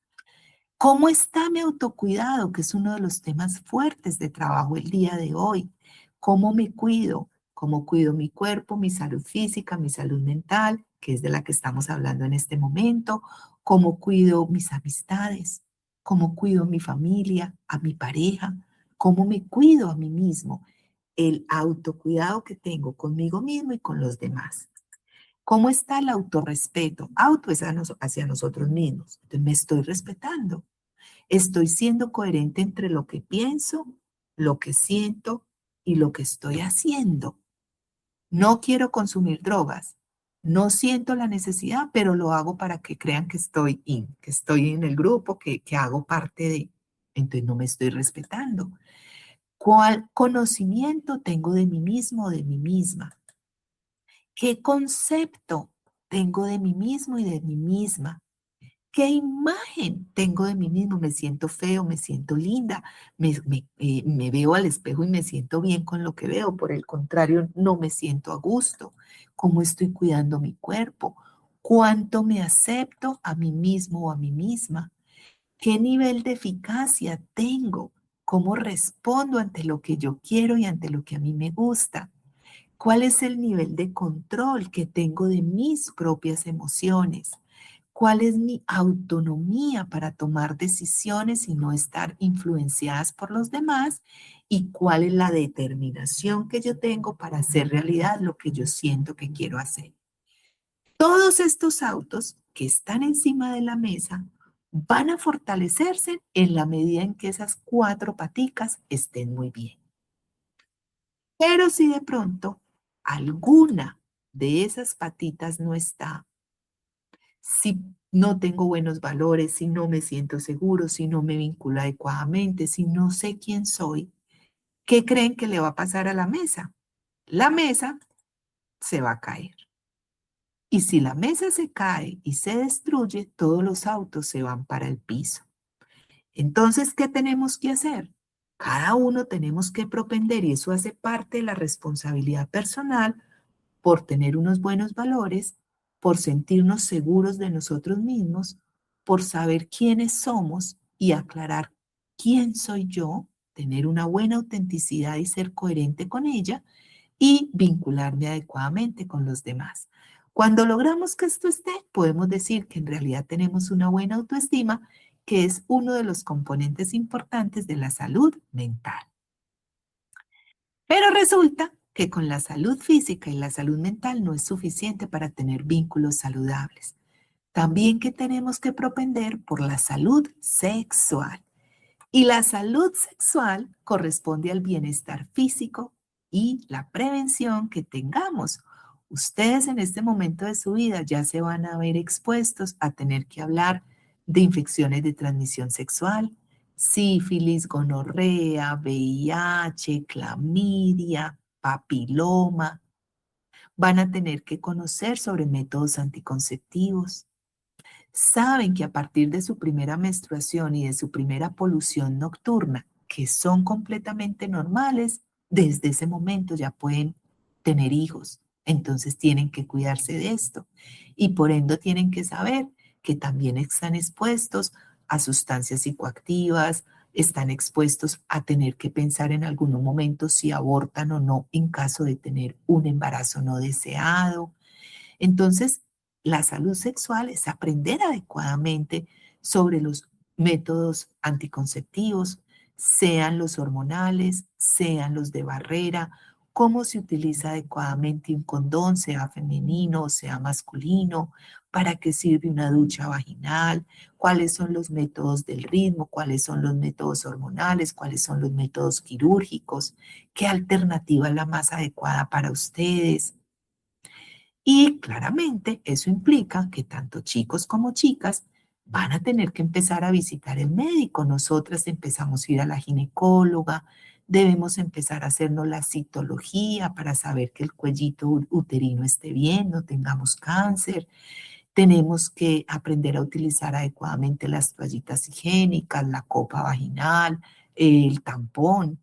Speaker 2: ¿Cómo está mi autocuidado? Que es uno de los temas fuertes de trabajo el día de hoy. ¿Cómo me cuido? ¿Cómo cuido mi cuerpo, mi salud física, mi salud mental, que es de la que estamos hablando en este momento? ¿Cómo cuido mis amistades? ¿Cómo cuido a mi familia, a mi pareja? ¿Cómo me cuido a mí mismo? El autocuidado que tengo conmigo mismo y con los demás. ¿Cómo está el autorrespeto? Auto es hacia nosotros mismos. Entonces, me estoy respetando. Estoy siendo coherente entre lo que pienso, lo que siento y lo que estoy haciendo. No quiero consumir drogas. No siento la necesidad, pero lo hago para que crean que que estoy en el grupo, que hago parte de. Entonces no me estoy respetando. ¿Cuál conocimiento tengo de mí mismo o de mí misma? ¿Qué concepto tengo de mí mismo y de mí misma? ¿Qué imagen tengo de mí mismo? ¿Me siento feo? ¿Me siento linda? ¿Me veo al espejo y me siento bien con lo que veo? Por el contrario, no me siento a gusto. ¿Cómo estoy cuidando mi cuerpo? ¿Cuánto me acepto a mí mismo o a mí misma? ¿Qué nivel de eficacia tengo? ¿Cómo respondo ante lo que yo quiero y ante lo que a mí me gusta? ¿Cuál es el nivel de control que tengo de mis propias emociones? ¿Cuál es mi autonomía para tomar decisiones y no estar influenciadas por los demás? ¿Y cuál es la determinación que yo tengo para hacer realidad lo que yo siento que quiero hacer? Todos estos autos que están encima de la mesa van a fortalecerse en la medida en que esas cuatro paticas estén muy bien. Pero si de pronto alguna de esas patitas no está, si no tengo buenos valores, si no me siento seguro, si no me vinculo adecuadamente, si no sé quién soy, ¿qué creen que le va a pasar a la mesa? La mesa se va a caer. Y si la mesa se cae y se destruye, todos los autos se van para el piso. Entonces, ¿qué tenemos que hacer? Cada uno tenemos que propender, y eso hace parte de la responsabilidad personal, por tener unos buenos valores, por sentirnos seguros de nosotros mismos, por saber quiénes somos y aclarar quién soy yo, tener una buena autenticidad y ser coherente con ella y vincularme adecuadamente con los demás. Cuando logramos que esto esté, podemos decir que en realidad tenemos una buena autoestima, que es uno de los componentes importantes de la salud mental. Pero resulta que con la salud física y la salud mental no es suficiente para tener vínculos saludables. También que tenemos que propender por la salud sexual. Y la salud sexual corresponde al bienestar físico y la prevención que tengamos. Ustedes en este momento de su vida ya se van a ver expuestos a tener que hablar de infecciones de transmisión sexual, sífilis, gonorrea, VIH, clamidia, papiloma. Van a tener que conocer sobre métodos anticonceptivos. Saben que a partir de su primera menstruación y de su primera polución nocturna, que son completamente normales, desde ese momento ya pueden tener hijos. Entonces tienen que cuidarse de esto. Y por ende tienen que saber que también están expuestos a sustancias psicoactivas, están expuestos a tener que pensar en algún momento si abortan o no en caso de tener un embarazo no deseado. Entonces, la salud sexual es aprender adecuadamente sobre los métodos anticonceptivos, sean los hormonales, sean los de barrera, cómo se utiliza adecuadamente un condón, sea femenino o sea masculino, para qué sirve una ducha vaginal, cuáles son los métodos del ritmo, cuáles son los métodos hormonales, cuáles son los métodos quirúrgicos, qué alternativa es la más adecuada para ustedes. Y claramente eso implica que tanto chicos como chicas van a tener que empezar a visitar el médico. Nosotras empezamos a ir a la ginecóloga, debemos empezar a hacernos la citología para saber que el cuellito uterino esté bien, no tengamos cáncer. Tenemos que aprender a utilizar adecuadamente las toallitas higiénicas, la copa vaginal, el tampón.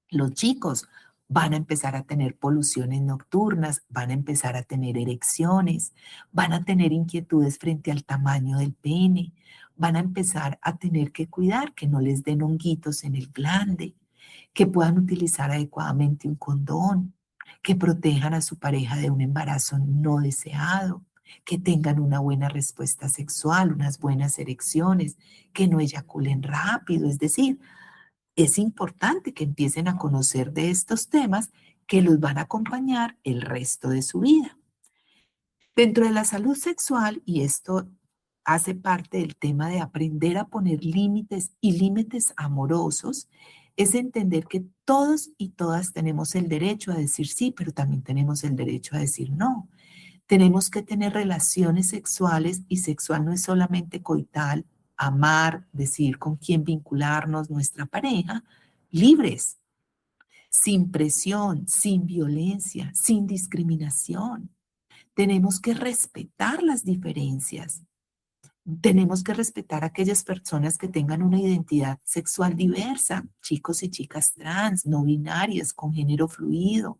Speaker 2: Los chicos van a empezar a tener poluciones nocturnas, van a empezar a tener erecciones, van a tener inquietudes frente al tamaño del pene, van a empezar a tener que cuidar que no les den honguitos en el glande, que puedan utilizar adecuadamente un condón, que protejan a su pareja de un embarazo no deseado, que tengan una buena respuesta sexual, unas buenas erecciones, que no eyaculen rápido, es decir, es importante que empiecen a conocer de estos temas que los van a acompañar el resto de su vida. Dentro de la salud sexual, y esto hace parte del tema de aprender a poner límites y límites amorosos, es entender que todos y todas tenemos el derecho a decir sí, pero también tenemos el derecho a decir no. Tenemos que tener relaciones sexuales, y sexual no es solamente coital, amar, decidir con quién vincularnos, nuestra pareja, libres, sin presión, sin violencia, sin discriminación. Tenemos que respetar las diferencias. Tenemos que respetar a aquellas personas que tengan una identidad sexual diversa, chicos y chicas trans, no binarias, con género fluido,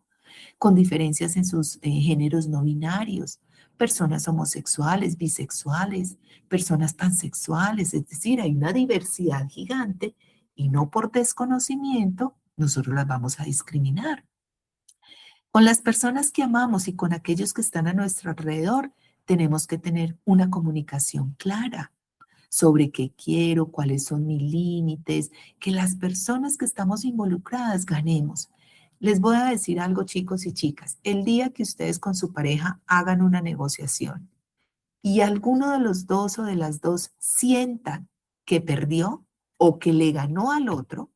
Speaker 2: con diferencias en sus géneros no binarios, personas homosexuales, bisexuales, personas pansexuales, es decir, hay una diversidad gigante y no por desconocimiento nosotros las vamos a discriminar. Con las personas que amamos y con aquellos que están a nuestro alrededor, tenemos que tener una comunicación clara sobre qué quiero, cuáles son mis límites, que las personas que estamos involucradas ganemos. Les voy a decir algo, chicos y chicas. El día que ustedes con su pareja hagan una negociación y alguno de los dos o de las dos sientan que perdió o que le ganó al otro,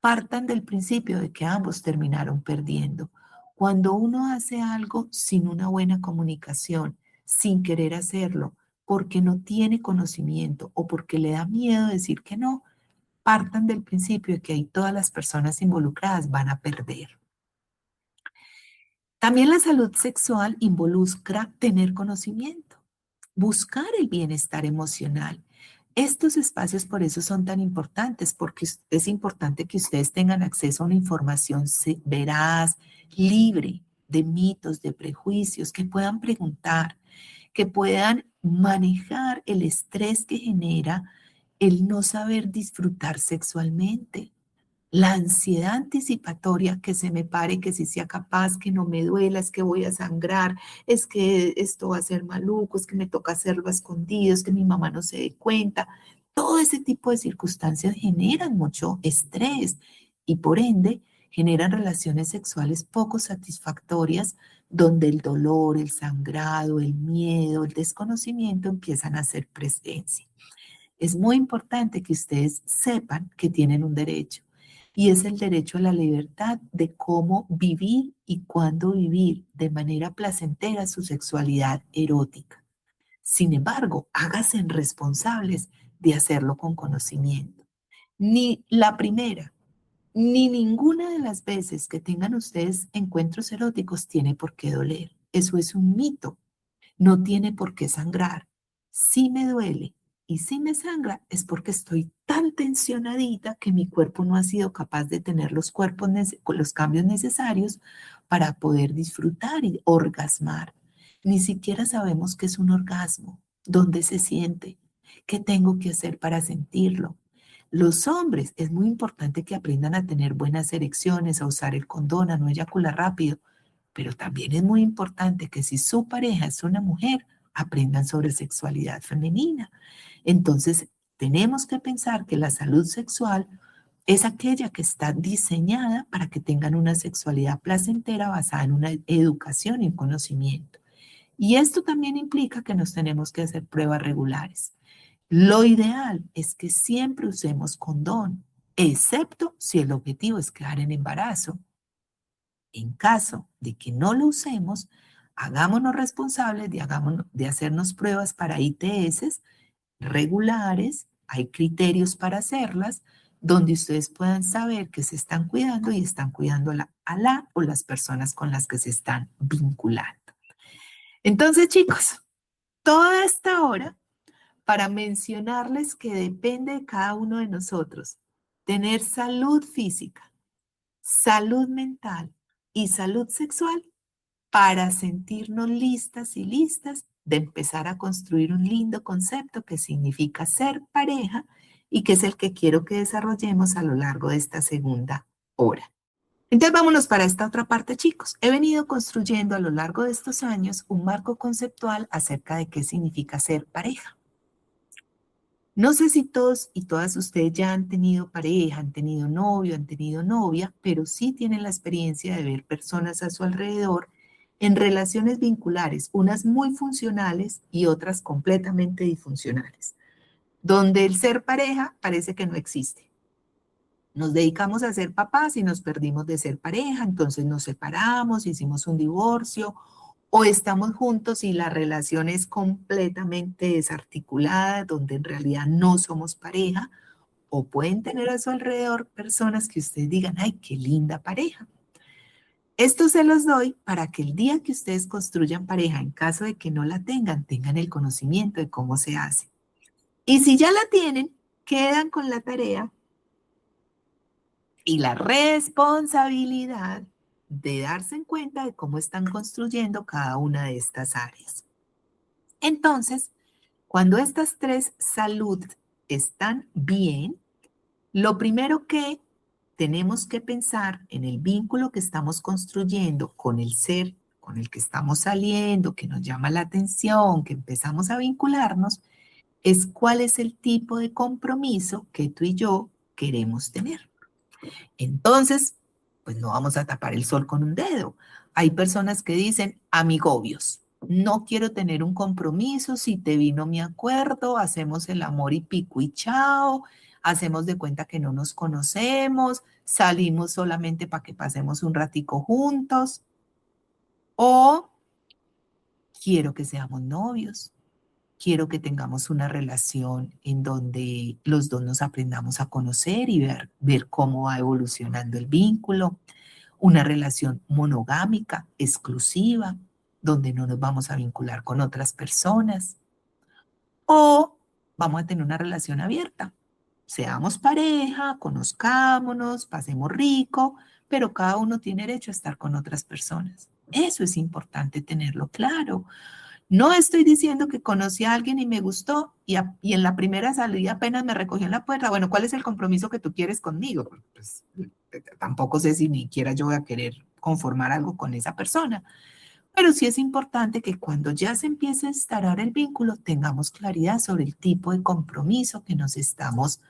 Speaker 2: partan del principio de que ambos terminaron perdiendo. Cuando uno hace algo sin una buena comunicación, sin querer hacerlo, porque no tiene conocimiento o porque le da miedo decir que no, partan del principio de que ahí todas las personas involucradas van a perder. También la salud sexual involucra tener conocimiento, buscar el bienestar emocional. Estos espacios por eso son tan importantes, porque es importante que ustedes tengan acceso a una información veraz, libre de mitos, de prejuicios, que puedan preguntar, que puedan manejar el estrés que genera el no saber disfrutar sexualmente. La ansiedad anticipatoria, que se me pare, que si sea capaz, que no me duela, es que voy a sangrar, es que esto va a ser maluco, es que me toca hacerlo a escondidos, que mi mamá no se dé cuenta. Todo ese tipo de circunstancias generan mucho estrés y por ende generan relaciones sexuales poco satisfactorias donde el dolor, el sangrado, el miedo, el desconocimiento empiezan a hacer presencia. Es muy importante que ustedes sepan que tienen un derecho y es el derecho a la libertad de cómo vivir y cuándo vivir de manera placentera su sexualidad erótica. Sin embargo, háganse responsables de hacerlo con conocimiento. Ni la primera, ni ninguna de las veces que tengan ustedes encuentros eróticos tiene por qué doler. Eso es un mito. No tiene por qué sangrar. Si me duele y si me sangra es porque estoy tan tensionadita que mi cuerpo no ha sido capaz de tener los cambios necesarios para poder disfrutar y orgasmar. Ni siquiera sabemos qué es un orgasmo, dónde se siente, qué tengo que hacer para sentirlo. Los hombres, es muy importante que aprendan a tener buenas erecciones, a usar el condón, a no eyacular rápido, pero también es muy importante que si su pareja es una mujer, aprendan sobre sexualidad femenina. Entonces, tenemos que pensar que la salud sexual es aquella que está diseñada para que tengan una sexualidad placentera basada en una educación y un conocimiento. Y esto también implica que nos tenemos que hacer pruebas regulares. Lo ideal es que siempre usemos condón, excepto si el objetivo es quedar en embarazo. En caso de que no lo usemos, hagámonos responsables de hacernos pruebas para ITS regulares, hay criterios para hacerlas, donde ustedes puedan saber que se están cuidando y están cuidando a la o las personas con las que se están vinculando. Entonces, chicos, toda esta hora para mencionarles que depende de cada uno de nosotros tener salud física, salud mental y salud sexual para sentirnos listas y listas de empezar a construir un lindo concepto que significa ser pareja y que es el que quiero que desarrollemos a lo largo de esta segunda hora. Entonces vámonos para esta otra parte, chicos. He venido construyendo a lo largo de estos años un marco conceptual acerca de qué significa ser pareja. No sé si todos y todas ustedes ya han tenido pareja, han tenido novio, han tenido novia, pero sí tienen la experiencia de ver personas a su alrededor en relaciones vinculares, unas muy funcionales y otras completamente disfuncionales, donde el ser pareja parece que no existe. Nos dedicamos a ser papás y nos perdimos de ser pareja, entonces nos separamos, hicimos un divorcio o estamos juntos y la relación es completamente desarticulada, donde en realidad no somos pareja, o pueden tener a su alrededor personas que ustedes digan, ay, qué linda pareja. Esto se los doy para que el día que ustedes construyan pareja, en caso de que no la tengan, tengan el conocimiento de cómo se hace. Y si ya la tienen, quedan con la tarea y la responsabilidad de darse en cuenta de cómo están construyendo cada una de estas áreas. Entonces, cuando estas tres salud están bien, lo primero que tenemos que pensar en el vínculo que estamos construyendo con el ser con el que estamos saliendo, que nos llama la atención, que empezamos a vincularnos, es cuál es el tipo de compromiso que tú y yo queremos tener. Entonces, pues no vamos a tapar el sol con un dedo. Hay personas que dicen, amigobios, no quiero tener un compromiso, si te vi no me acuerdo, hacemos el amor y pico y chao, hacemos de cuenta que no nos conocemos, salimos solamente para que pasemos un ratico juntos, o quiero que seamos novios. Quiero que tengamos una relación en donde los dos nos aprendamos a conocer y ver cómo va evolucionando el vínculo. una relación monogámica, exclusiva, donde no nos vamos a vincular con otras personas. O vamos a tener una relación abierta. Seamos pareja, conozcámonos, pasemos rico, pero cada uno tiene derecho a estar con otras personas. Eso es importante tenerlo claro. No estoy diciendo que conocí a alguien y me gustó y en la primera salida apenas me recogió en la puerta. Bueno, ¿cuál es el compromiso que tú quieres conmigo? Pues, tampoco sé si ni siquiera yo voy a querer conformar algo con esa persona. Pero sí es importante que cuando ya se empiece a instaurar el vínculo tengamos claridad sobre el tipo de compromiso que nos estamos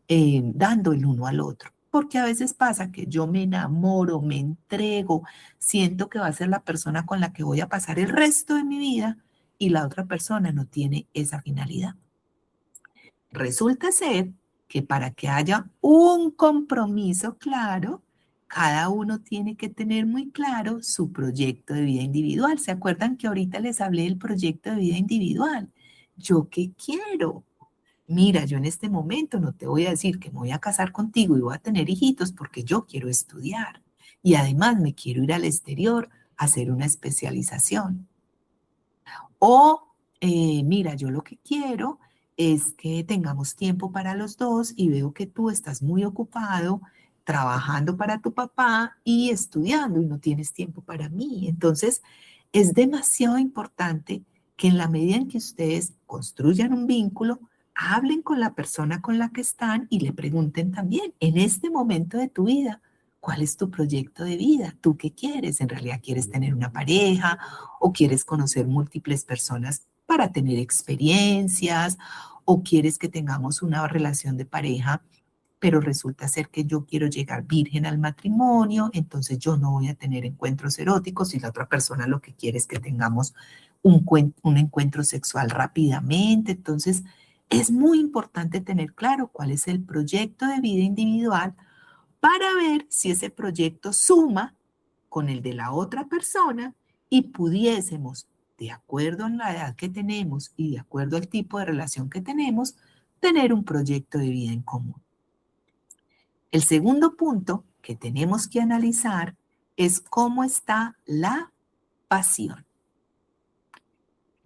Speaker 2: dando el uno al otro. Porque a veces pasa que yo me enamoro, me entrego, siento que va a ser la persona con la que voy a pasar el resto de mi vida y la otra persona no tiene esa finalidad. Resulta ser que para que haya un compromiso claro, cada uno tiene que tener muy claro su proyecto de vida individual. ¿Se acuerdan que ahorita les hablé del proyecto de vida individual? ¿Yo qué quiero? Mira, yo en este momento no te voy a decir que me voy a casar contigo y voy a tener hijitos porque yo quiero estudiar. Y además me quiero ir al exterior a hacer una especialización. O, mira, yo lo que quiero es que tengamos tiempo para los dos y veo que tú estás muy ocupado trabajando para tu papá y estudiando y no tienes tiempo para mí. Entonces, es demasiado importante que en la medida en que ustedes construyan un vínculo, hablen con la persona con la que están y le pregunten también, en este momento de tu vida, ¿cuál es tu proyecto de vida? ¿Tú qué quieres? ¿En realidad quieres tener una pareja o quieres conocer múltiples personas para tener experiencias o quieres que tengamos una relación de pareja, pero resulta ser que yo quiero llegar virgen al matrimonio, entonces yo no voy a tener encuentros eróticos y la otra persona lo que quiere es que tengamos un encuentro sexual rápidamente. Entonces, es muy importante tener claro cuál es el proyecto de vida individual para ver si ese proyecto suma con el de la otra persona y pudiésemos, de acuerdo a la edad que tenemos y de acuerdo al tipo de relación que tenemos, tener un proyecto de vida en común. El segundo punto que tenemos que analizar es cómo está la pasión.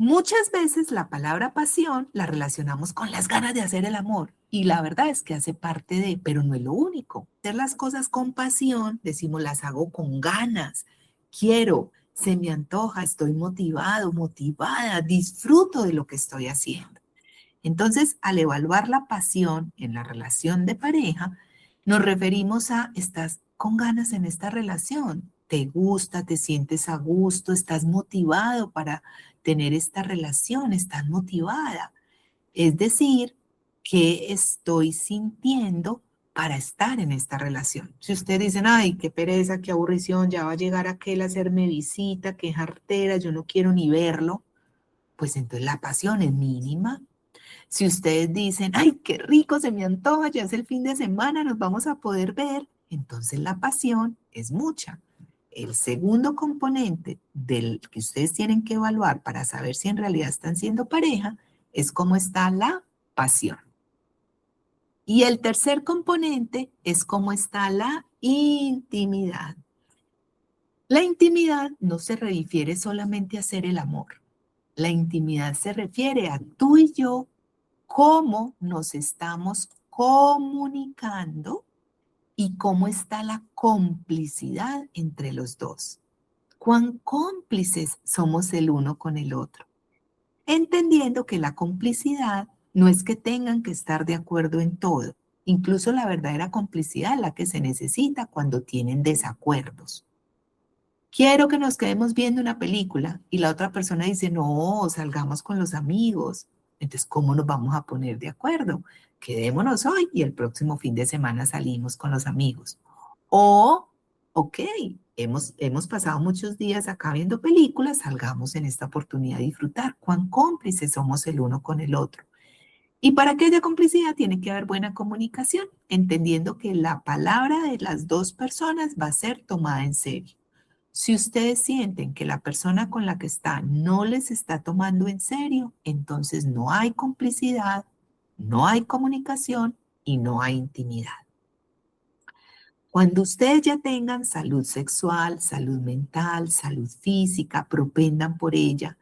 Speaker 2: Muchas veces la palabra pasión la relacionamos con las ganas de hacer el amor y la verdad es que hace parte de, pero no es lo único. Hacer las cosas con pasión, decimos, las hago con ganas, quiero, se me antoja, estoy motivado, motivada, disfruto de lo que estoy haciendo. Entonces, al evaluar la pasión en la relación de pareja, nos referimos a, ¿estás con ganas en esta relación? ¿Te gusta? ¿Te sientes a gusto? ¿Estás motivado para tener esta relación? ¿Estás motivada? Es decir, ¿qué estoy sintiendo para estar en esta relación? Si ustedes dicen, ay, qué pereza, qué aburrición, ya va a llegar aquel a hacerme visita, qué jartera, yo no quiero ni verlo, pues entonces la pasión es mínima. Si ustedes dicen, ay, qué rico, se me antoja, ya es el fin de semana, nos vamos a poder ver, entonces la pasión es mucha. El segundo componente del que ustedes tienen que evaluar para saber si en realidad están siendo pareja es cómo está la pasión. Y el tercer componente es cómo está la intimidad. La intimidad no se refiere solamente a hacer el amor. La intimidad se refiere a tú y yo cómo nos estamos comunicando y cómo está la complicidad entre los dos. Cuán cómplices somos el uno con el otro. Entendiendo que la complicidad no es que tengan que estar de acuerdo en todo. Incluso la verdadera complicidad es la que se necesita cuando tienen desacuerdos. Quiero que nos quedemos viendo una película y la otra persona dice, no, salgamos con los amigos. Entonces, ¿cómo nos vamos a poner de acuerdo? Quedémonos hoy y el próximo fin de semana salimos con los amigos. O, ok, hemos pasado muchos días acá viendo películas, salgamos en esta oportunidad a disfrutar. Cuán cómplices somos el uno con el otro. Y para que haya complicidad tiene que haber buena comunicación, entendiendo que la palabra de las dos personas va a ser tomada en serio. Si ustedes sienten que la persona con la que está no les está tomando en serio, entonces no hay complicidad, no hay comunicación y no hay intimidad. Cuando ustedes ya tengan salud sexual, salud mental, salud física, propendan por ella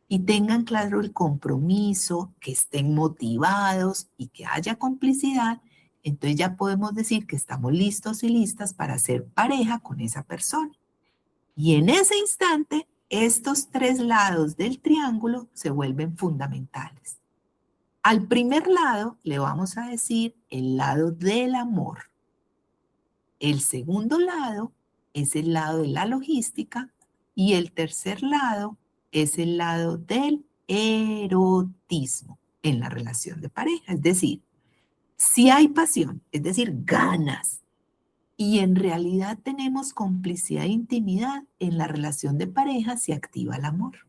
Speaker 2: y tengan claro el compromiso, que estén motivados y que haya complicidad, entonces ya podemos decir que estamos listos y listas para ser pareja con esa persona. Y en ese instante, estos tres lados del triángulo se vuelven fundamentales. Al primer lado le vamos a decir el lado del amor. El segundo lado es el lado de la logística y el tercer lado es el lado del erotismo en la relación de pareja. Es decir, si hay pasión, es decir, ganas, y en realidad tenemos complicidad e intimidad en la relación de pareja, se activa el amor.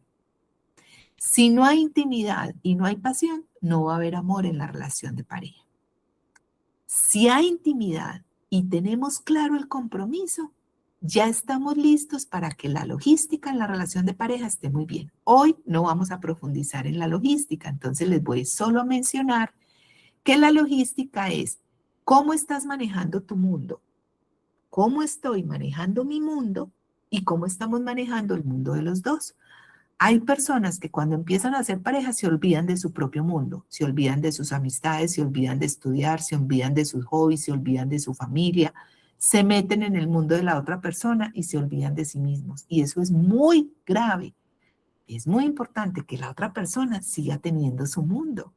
Speaker 2: Si no hay intimidad y no hay pasión, no va a haber amor en la relación de pareja. Si hay intimidad y tenemos claro el compromiso, ya estamos listos para que la logística en la relación de pareja esté muy bien. Hoy no vamos a profundizar en la logística, entonces les voy solo a mencionar que la logística es cómo estás manejando tu mundo, cómo estoy manejando mi mundo y cómo estamos manejando el mundo de los dos. Hay personas que cuando empiezan a hacer pareja se olvidan de su propio mundo, se olvidan de sus amistades, se olvidan de estudiar, se olvidan de sus hobbies, se olvidan de su familia, se meten en el mundo de la otra persona y se olvidan de sí mismos. Y eso es muy grave. Es muy importante que la otra persona siga teniendo su mundo,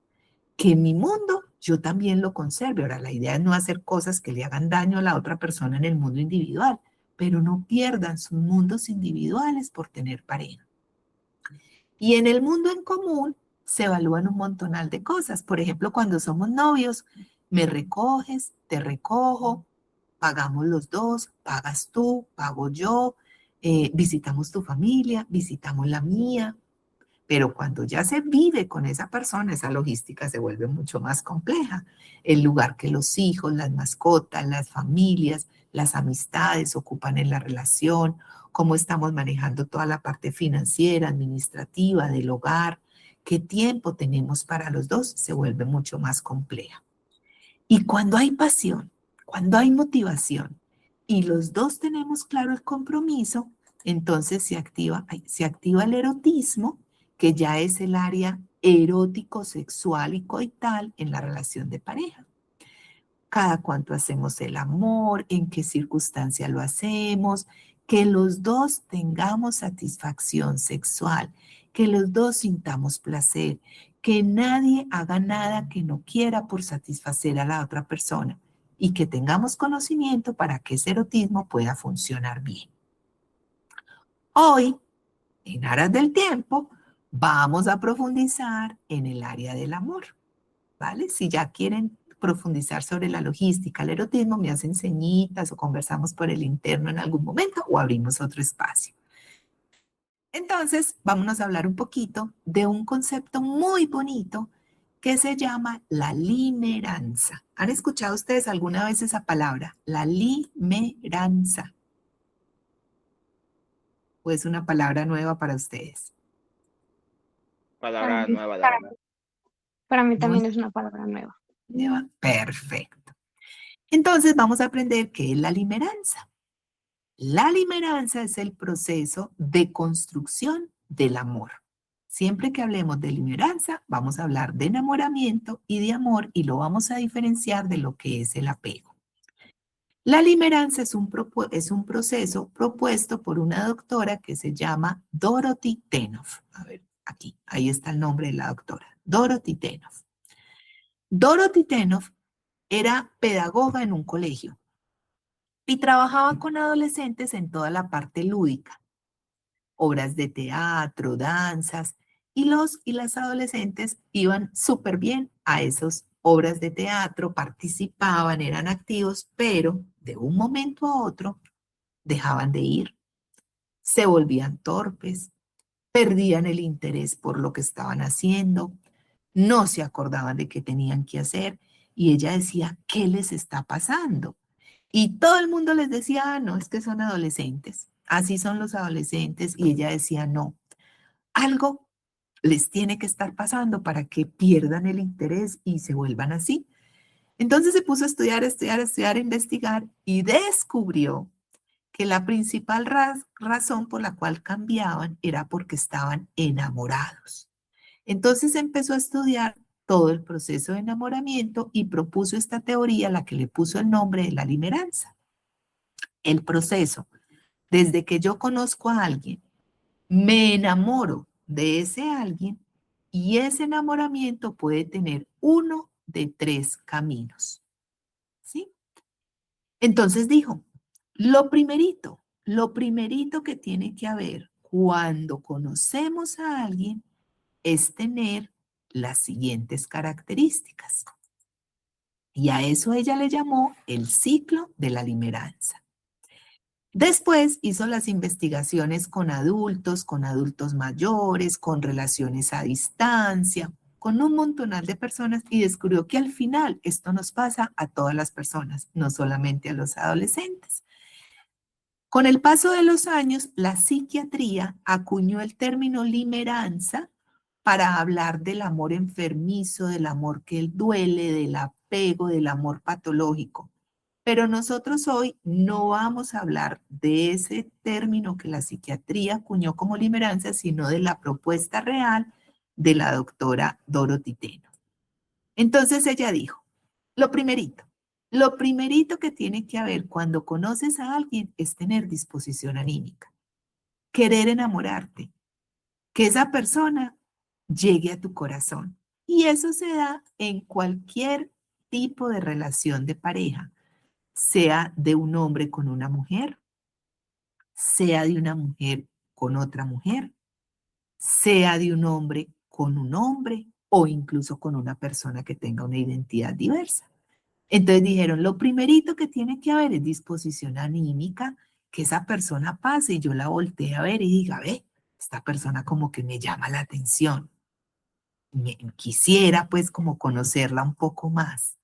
Speaker 2: que mi mundo yo también lo conserve. Ahora, la idea es no hacer cosas que le hagan daño a la otra persona en el mundo individual, pero no pierdan sus mundos individuales por tener pareja. Y en el mundo en común se evalúan un montonal de cosas. Por ejemplo, cuando somos novios, me recoges, te recojo, pagamos los dos, pagas tú, pago yo, visitamos tu familia, visitamos la mía. Pero cuando ya se vive con esa persona, esa logística se vuelve mucho más compleja. El lugar que los hijos, las mascotas, las familias, las amistades ocupan en la relación, cómo estamos manejando toda la parte financiera, administrativa, del hogar, qué tiempo tenemos para los dos, se vuelve mucho más compleja. Y cuando hay pasión, cuando hay motivación y los dos tenemos claro el compromiso, entonces se activa el erotismo, que ya es el área erótico, sexual y coital en la relación de pareja. Cada cuánto hacemos el amor, en qué circunstancia lo hacemos, que los dos tengamos satisfacción sexual, que los dos sintamos placer, que nadie haga nada que no quiera por satisfacer a la otra persona y que tengamos conocimiento para que ese erotismo pueda funcionar bien. Hoy, en aras del tiempo, vamos a profundizar en el área del amor, ¿vale? Si ya quieren profundizar sobre la logística, el erotismo, me hacen señitas o conversamos por el interno en algún momento o abrimos otro espacio. Entonces, vámonos a hablar un poquito de un concepto muy bonito que se llama la limeranza. ¿Han escuchado ustedes alguna vez esa palabra? La limeranza. ¿O es una palabra nueva para ustedes?
Speaker 1: Para
Speaker 3: Palabra
Speaker 1: mí,
Speaker 3: nueva, la verdad.
Speaker 1: para mí
Speaker 2: ¿No
Speaker 1: también
Speaker 2: es
Speaker 1: es una palabra nueva.
Speaker 2: nueva? Perfecto. Entonces, vamos a aprender qué es la limeranza. La limeranza es el proceso de construcción del amor. Siempre que hablemos de limeranza, vamos a hablar de enamoramiento y de amor y lo vamos a diferenciar de lo que es el apego. La limeranza es un proceso propuesto por una doctora que se llama Dorothy Tenoff. A ver, aquí, ahí está el nombre de la doctora, Dorothy Tenoff. Dorothy Tenoff era pedagoga en un colegio y trabajaba con adolescentes en toda la parte lúdica, obras de teatro, danzas, y los y las adolescentes iban súper bien a esas obras de teatro, participaban, eran activos, pero de un momento a otro dejaban de ir, se volvían torpes, perdían el interés por lo que estaban haciendo, no se acordaban de qué tenían que hacer, y ella decía, ¿qué les está pasando? Y todo el mundo les decía, ah, no, es que son adolescentes, así son los adolescentes, y ella decía, no, algo les tiene que estar pasando para que pierdan el interés y se vuelvan así. Entonces se puso a estudiar, estudiar, estudiar, investigar y descubrió que la principal razón por la cual cambiaban era porque estaban enamorados. Entonces empezó a estudiar todo el proceso de enamoramiento y propuso esta teoría, la que le puso el nombre de la limeranza. El proceso, desde que yo conozco a alguien, me enamoro de ese alguien y ese enamoramiento puede tener uno de tres caminos, ¿sí? Entonces dijo, lo primerito que tiene que haber cuando conocemos a alguien es tener las siguientes características. Y a eso ella le llamó el ciclo de la limeranza. Después hizo las investigaciones con adultos mayores, con relaciones a distancia, con un montonal de personas y descubrió que al final esto nos pasa a todas las personas, no solamente a los adolescentes. Con el paso de los años, la psiquiatría acuñó el término limeranza para hablar del amor enfermizo, del amor que duele, del apego, del amor patológico. Pero nosotros hoy no vamos a hablar de ese término que la psiquiatría acuñó como limeranza, sino de la propuesta real de la doctora Dorothy Teno. Entonces ella dijo, lo primerito, lo primerito que tiene que haber cuando conoces a alguien es tener disposición anímica, querer enamorarte, que esa persona llegue a tu corazón. Y eso se da en cualquier tipo de relación de pareja, sea de un hombre con una mujer, sea de una mujer con otra mujer, sea de un hombre con un hombre o incluso con una persona que tenga una identidad diversa. Entonces dijeron, lo primerito que tiene que haber es disposición anímica, que esa persona pase y yo la voltee a ver y diga, ve, esta persona como que me llama la atención. Quisiera pues como conocerla un poco más.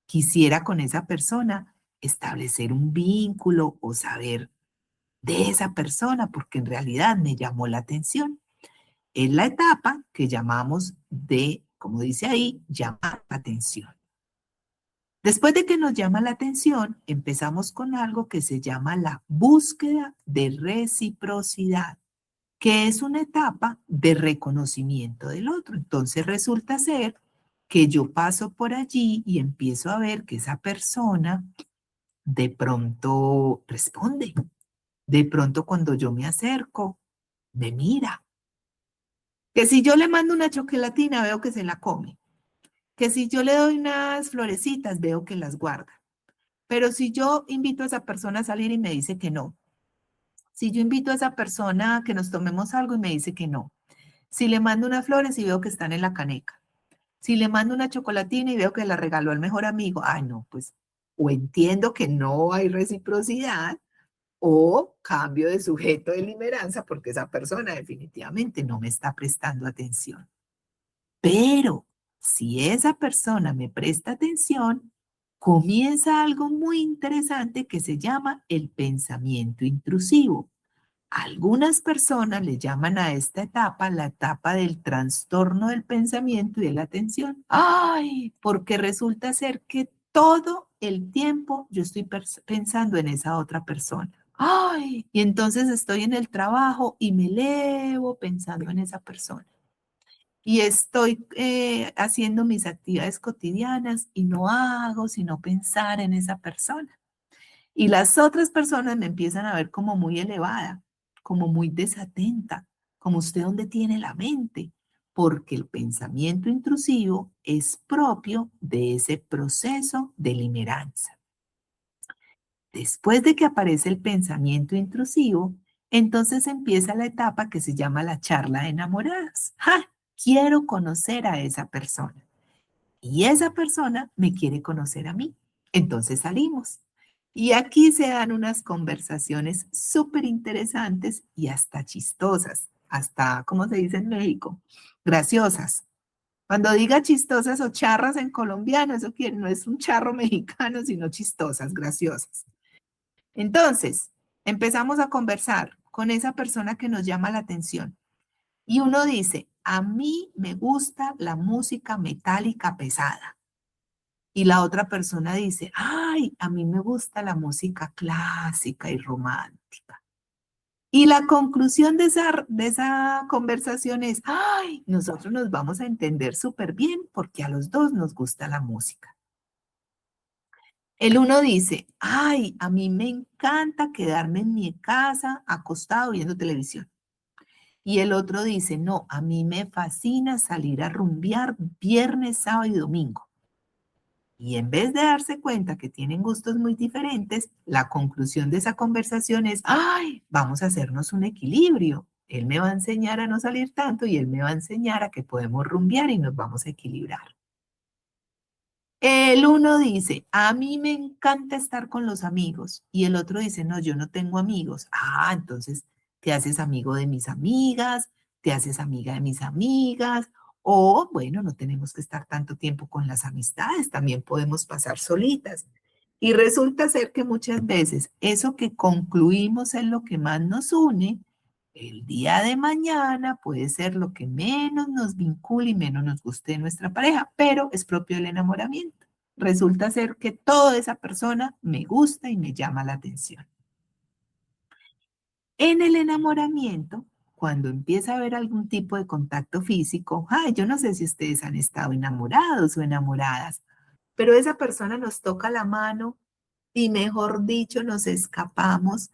Speaker 2: Quisiera con esa persona establecer un vínculo o saber de esa persona porque en realidad me llamó la atención. Es la etapa que llamamos de, como dice ahí, llamar la atención. Después de que nos llama la atención, empezamos con algo que se llama la búsqueda de reciprocidad, que es una etapa de reconocimiento del otro. Entonces resulta ser que yo paso por allí y empiezo a ver que esa persona de pronto responde. De pronto cuando yo me acerco, me mira. Que si yo le mando una chocolatina, veo que se la come. Que si yo le doy unas florecitas, veo que las guarda. Pero si yo invito a esa persona a salir y me dice que no, si yo invito a esa persona a que nos tomemos algo y me dice que no, si le mando unas flores y veo que están en la caneca, si le mando una chocolatina y veo que la regaló al mejor amigo, ay no, pues o entiendo que no hay reciprocidad o cambio de sujeto de lideranza porque esa persona definitivamente no me está prestando atención. Pero si esa persona me presta atención, comienza algo muy interesante que se llama el pensamiento intrusivo. Algunas personas le llaman a esta etapa la etapa del trastorno del pensamiento y de la atención. ¡Ay! Porque resulta ser que todo el tiempo yo estoy pensando en esa otra persona. ¡Ay! Y entonces estoy en el trabajo y me elevo pensando en esa persona y estoy haciendo mis actividades cotidianas y no hago sino pensar en esa persona. Y las otras personas me empiezan a ver como muy elevada, como muy desatenta, como usted dónde tiene la mente, porque el pensamiento intrusivo es propio de ese proceso de limeranza. Después de que aparece el pensamiento intrusivo, entonces empieza la etapa que se llama la charla de enamoradas. ¡Ja! Quiero conocer a esa persona y esa persona me quiere conocer a mí. Entonces salimos. Y aquí se dan unas conversaciones súper interesantes y hasta chistosas, hasta, ¿cómo se dice en México? Graciosas. Cuando diga chistosas o charras en colombiano, eso quiere, no es un charro mexicano, sino chistosas, graciosas. Entonces, empezamos a conversar con esa persona que nos llama la atención. Y uno dice, a mí me gusta la música metálica pesada. Y la otra persona dice, ay, a mí me gusta la música clásica y romántica. Y la conclusión de esa conversación es, ay, nosotros nos vamos a entender súper bien porque a los dos nos gusta la música. El uno dice, ay, a mí me encanta quedarme en mi casa acostado viendo televisión. Y el otro dice, no, a mí me fascina salir a rumbear viernes, sábado y domingo. Y en vez de darse cuenta que tienen gustos muy diferentes, la conclusión de esa conversación es, ay, vamos a hacernos un equilibrio. Él me va a enseñar a no salir tanto y él me va a enseñar a que podemos rumbear y nos vamos a equilibrar. El uno dice, a mí me encanta estar con los amigos. Y el otro dice, no, yo no tengo amigos. Ah, entonces te haces amigo de mis amigas, te haces amiga de mis amigas. O, bueno, no tenemos que estar tanto tiempo con las amistades, también podemos pasar solitas. Y resulta ser que muchas veces eso que concluimos es lo que más nos une, el día de mañana puede ser lo que menos nos vincula y menos nos guste de nuestra pareja, pero es propio del enamoramiento. Resulta ser que toda esa persona me gusta y me llama la atención. En el enamoramiento, cuando empieza a haber algún tipo de contacto físico, ay, yo no sé si ustedes han estado enamorados o enamoradas, pero esa persona nos toca la mano y mejor dicho, nos escapamos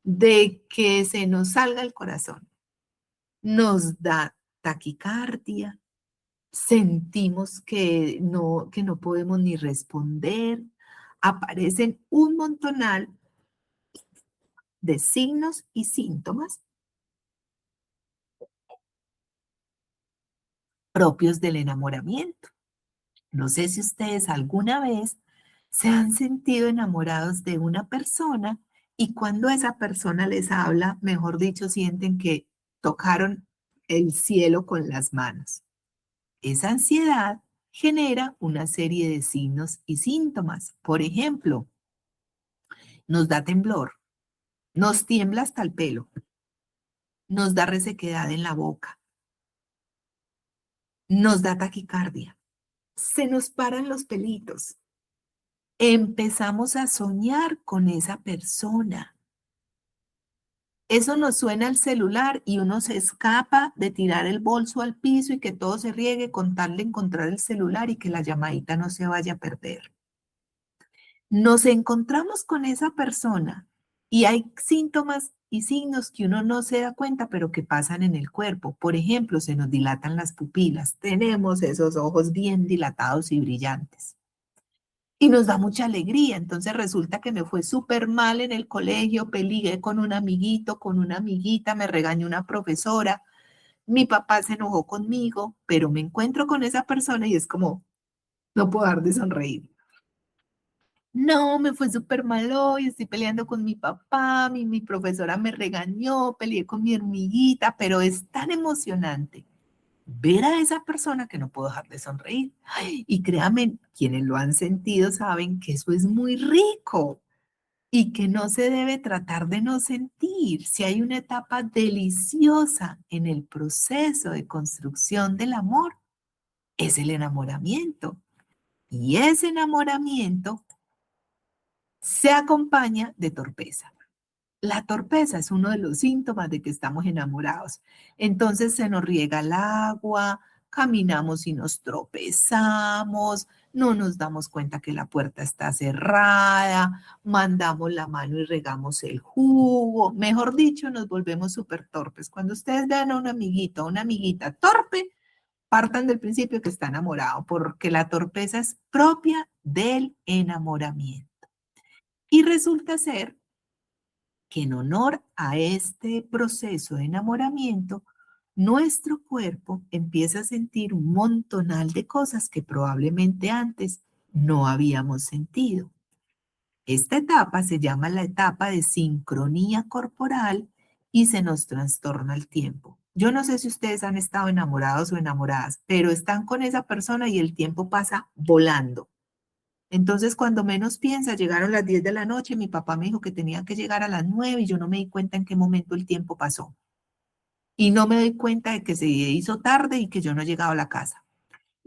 Speaker 2: de que se nos salga el corazón. Nos da taquicardia, sentimos que no podemos ni responder, aparecen un montonal de signos y síntomas propios del enamoramiento. No sé si ustedes alguna vez se han sentido enamorados de una persona y cuando esa persona les habla, mejor dicho, sienten que tocaron el cielo con las manos. Esa ansiedad genera una serie de signos y síntomas. Por ejemplo, nos da temblor, nos tiembla hasta el pelo, nos da resequedad en la boca, nos da taquicardia, se nos paran los pelitos, empezamos a soñar con esa persona. Eso nos suena al celular y uno se escapa de tirar el bolso al piso y que todo se riegue con tal de encontrar el celular y que la llamadita no se vaya a perder. Nos encontramos con esa persona y hay síntomas y signos que uno no se da cuenta, pero que pasan en el cuerpo. Por ejemplo, se nos dilatan las pupilas, tenemos esos ojos bien dilatados y brillantes. Y nos da mucha alegría. Entonces resulta que me fue súper mal en el colegio, peleé con un amiguito, con una amiguita, me regañó una profesora, mi papá se enojó conmigo, pero me encuentro con esa persona y es como, no puedo dejar de sonreír. No, me fue súper mal hoy, estoy peleando con mi papá, mi profesora me regañó, peleé con mi hormiguita, pero es tan emocionante ver a esa persona que no puedo dejar de sonreír. Ay, y créanme, quienes lo han sentido saben que eso es muy rico y que no se debe tratar de no sentir. Si hay una etapa deliciosa en el proceso de construcción del amor, es el enamoramiento. Y ese enamoramiento se acompaña de torpeza. La torpeza es uno de los síntomas de que estamos enamorados. Entonces se nos riega el agua, caminamos y nos tropezamos, no nos damos cuenta que la puerta está cerrada, mandamos la mano y regamos el jugo. Mejor dicho, nos volvemos súper torpes. Cuando ustedes vean a un amiguito o una amiguita torpe, partan del principio que está enamorado, porque la torpeza es propia del enamoramiento. Y resulta ser que en honor a este proceso de enamoramiento, nuestro cuerpo empieza a sentir un montonal de cosas que probablemente antes no habíamos sentido. Esta etapa se llama la etapa de sincronía corporal y se nos trastorna el tiempo. Yo no sé si ustedes han estado enamorados o enamoradas, pero están con esa persona y el tiempo pasa volando. Entonces, cuando menos piensa, llegaron las 10 de la noche, mi papá me dijo que tenía que llegar a las 9 y yo no me di cuenta en qué momento el tiempo pasó. Y no me doy cuenta de que se hizo tarde y que yo no he llegado a la casa.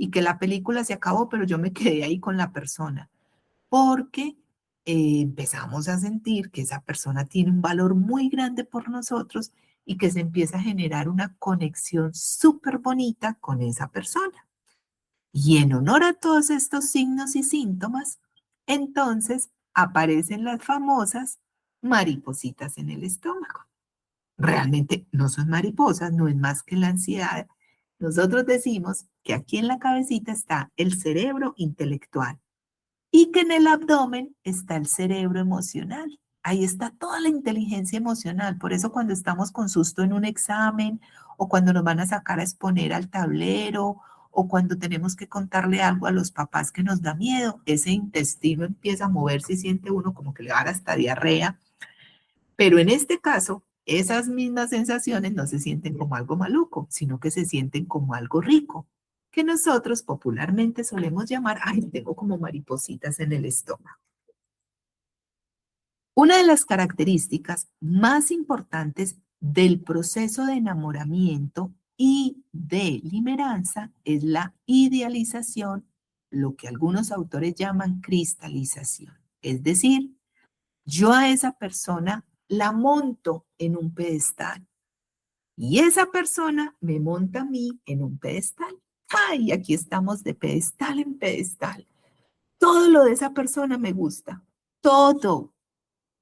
Speaker 2: y que la película se acabó, pero yo me quedé ahí con la persona, porque empezamos a sentir que esa persona tiene un valor muy grande por nosotros y que se empieza a generar una conexión súper bonita con esa persona. Y en honor a todos estos signos y síntomas, entonces aparecen las famosas maripositas en el estómago. Realmente no son mariposas, no es más que la ansiedad. Nosotros decimos que aquí en la cabecita está el cerebro intelectual y que en el abdomen está el cerebro emocional. Ahí está toda la inteligencia emocional. Por eso cuando estamos con susto en un examen o cuando nos van a sacar a exponer al tablero o cuando tenemos que contarle algo a los papás que nos da miedo, ese intestino empieza a moverse y siente uno como que le va a dar hasta diarrea. Pero en este caso, esas mismas sensaciones no se sienten como algo maluco, sino que se sienten como algo rico, que nosotros popularmente solemos llamar, ay, tengo como maripositas en el estómago. Una de las características más importantes del proceso de enamoramiento y de limeranza es la idealización, lo que algunos autores llaman cristalización. Es decir, yo a esa persona la monto en un pedestal y esa persona me monta a mí en un pedestal. Ay, aquí estamos de pedestal en pedestal. Todo lo de esa persona me gusta, todo.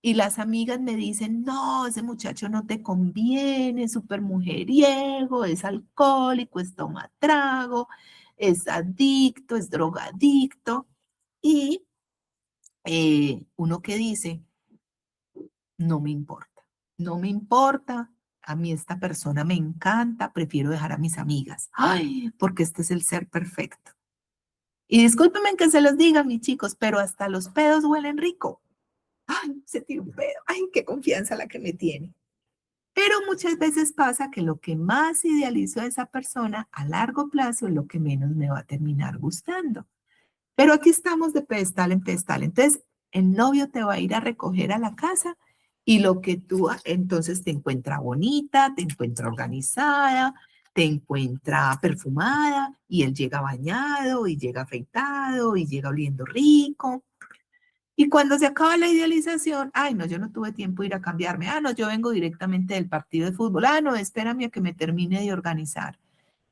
Speaker 2: Y las amigas me dicen, no, ese muchacho no te conviene, es súper mujeriego, es alcohólico, es tomatrago, es adicto, es drogadicto. Y uno que dice, no me importa, no me importa, a mí esta persona me encanta, prefiero dejar a mis amigas. Ay, porque este es el ser perfecto. Y discúlpenme que se los diga, mis chicos, pero hasta los pedos huelen rico. Ay, se tira un pedo. Ay, qué confianza la que me tiene. Pero muchas veces pasa que lo que más idealizo a esa persona a largo plazo es lo que menos me va a terminar gustando. Pero aquí estamos de pedestal en pedestal. Entonces, el novio te va a ir a recoger a la casa y lo que tú entonces te encuentra bonita, te encuentra organizada, te encuentra perfumada y él llega bañado y llega afeitado y llega oliendo rico. Y cuando se acaba la idealización, ay, no, yo no tuve tiempo de ir a cambiarme. Ah, no, yo vengo directamente del partido de fútbol. Ah, no, espérame a que me termine de organizar.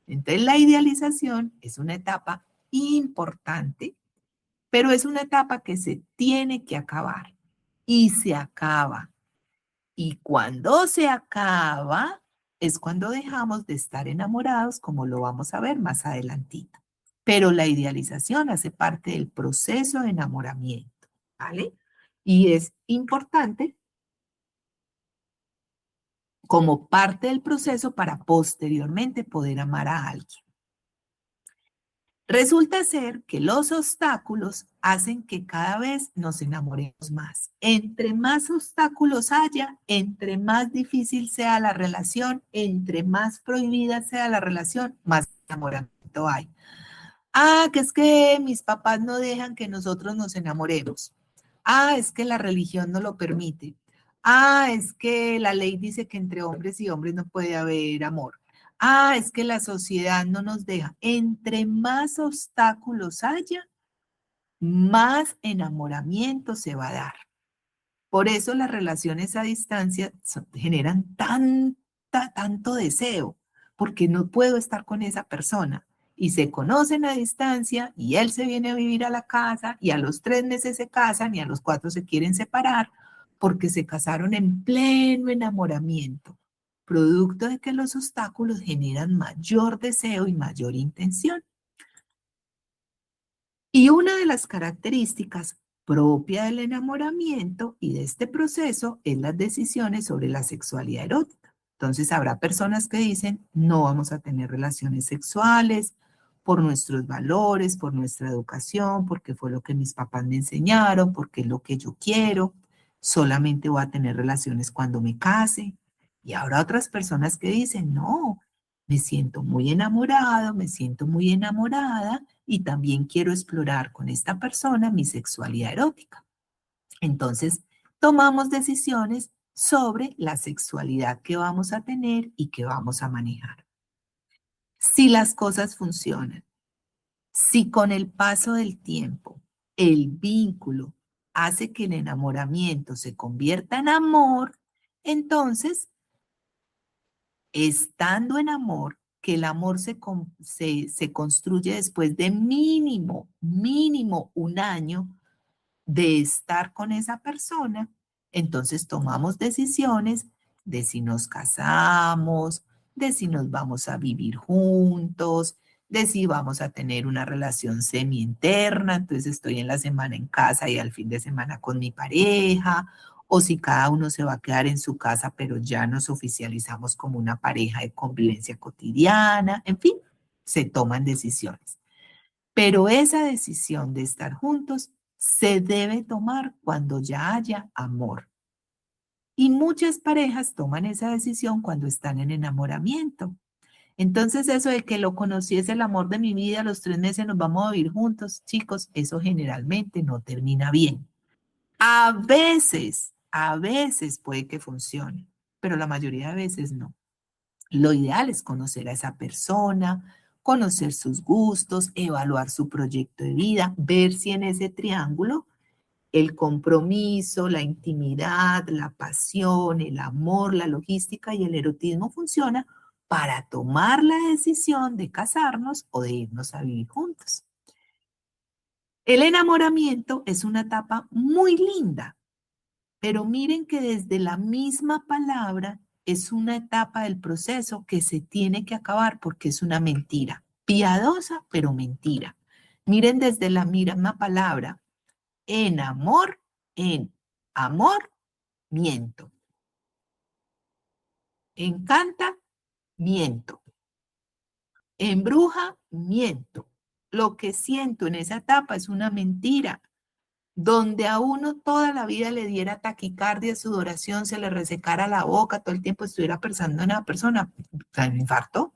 Speaker 2: Entonces, la idealización es una etapa importante, pero es una etapa que se tiene que acabar y se acaba. Y cuando se acaba, es cuando dejamos de estar enamorados, como lo vamos a ver más adelantito. Pero la idealización hace parte del proceso de enamoramiento, ¿vale? Y es importante como parte del proceso para posteriormente poder amar a alguien. Resulta ser que los obstáculos hacen que cada vez nos enamoremos más. Entre más obstáculos haya, entre más difícil sea la relación, entre más prohibida sea la relación, más enamoramiento hay. Ah, que es que mis papás no dejan que nosotros nos enamoremos. Ah, es que la religión no lo permite. Ah, es que la ley dice que entre hombres y hombres no puede haber amor. Ah, es que la sociedad no nos deja. Entre más obstáculos haya, más enamoramiento se va a dar. Por eso las relaciones a distancia generan tanto deseo, porque no puedo estar con esa persona. Y se conocen a distancia y él se viene a vivir a la casa y a los 3 meses se casan y a los 4 se quieren separar porque se casaron en pleno enamoramiento, producto de que los obstáculos generan mayor deseo y mayor intención. Y una de las características propia del enamoramiento y de este proceso es las decisiones sobre la sexualidad erótica. Entonces habrá personas que dicen, no vamos a tener relaciones sexuales por nuestros valores, por nuestra educación, porque fue lo que mis papás me enseñaron, porque es lo que yo quiero, solamente voy a tener relaciones cuando me case. Y habrá otras personas que dicen, no, me siento muy enamorado, me siento muy enamorada y también quiero explorar con esta persona mi sexualidad erótica. Entonces, tomamos decisiones sobre la sexualidad que vamos a tener y que vamos a manejar. Si las cosas funcionan Si con el paso del tiempo el vínculo hace que el enamoramiento se convierta en amor, entonces, estando en amor, que el amor se construye después de mínimo un año de estar con esa persona, entonces tomamos decisiones de si nos casamos, de si nos vamos a vivir juntos, de si vamos a tener una relación semi-interna, entonces estoy en la semana en casa y al fin de semana con mi pareja, o si cada uno se va a quedar en su casa, pero ya nos oficializamos como una pareja de convivencia cotidiana, en fin, se toman decisiones. Pero esa decisión de estar juntos se debe tomar cuando ya haya amor. Y muchas parejas toman esa decisión cuando están en enamoramiento. Entonces eso de que lo conocí es el amor de mi vida, a los 3 meses nos vamos a vivir juntos, chicos, eso generalmente no termina bien. A veces puede que funcione, pero la mayoría de veces no. Lo ideal es conocer a esa persona, conocer sus gustos, evaluar su proyecto de vida, ver si en ese triángulo el compromiso, la intimidad, la pasión, el amor, la logística y el erotismo funciona para tomar la decisión de casarnos o de irnos a vivir juntos. El enamoramiento es una etapa muy linda, pero miren que desde la misma palabra es una etapa del proceso que se tiene que acabar porque es una mentira, piadosa, pero mentira. Miren desde la misma palabra, en amor, miento. Encanta, miento. Embruja, miento. Lo que siento en esa etapa es una mentira. Donde a uno toda la vida le diera taquicardia, sudoración, se le resecara la boca, todo el tiempo estuviera pensando en una persona, ¿se infarto?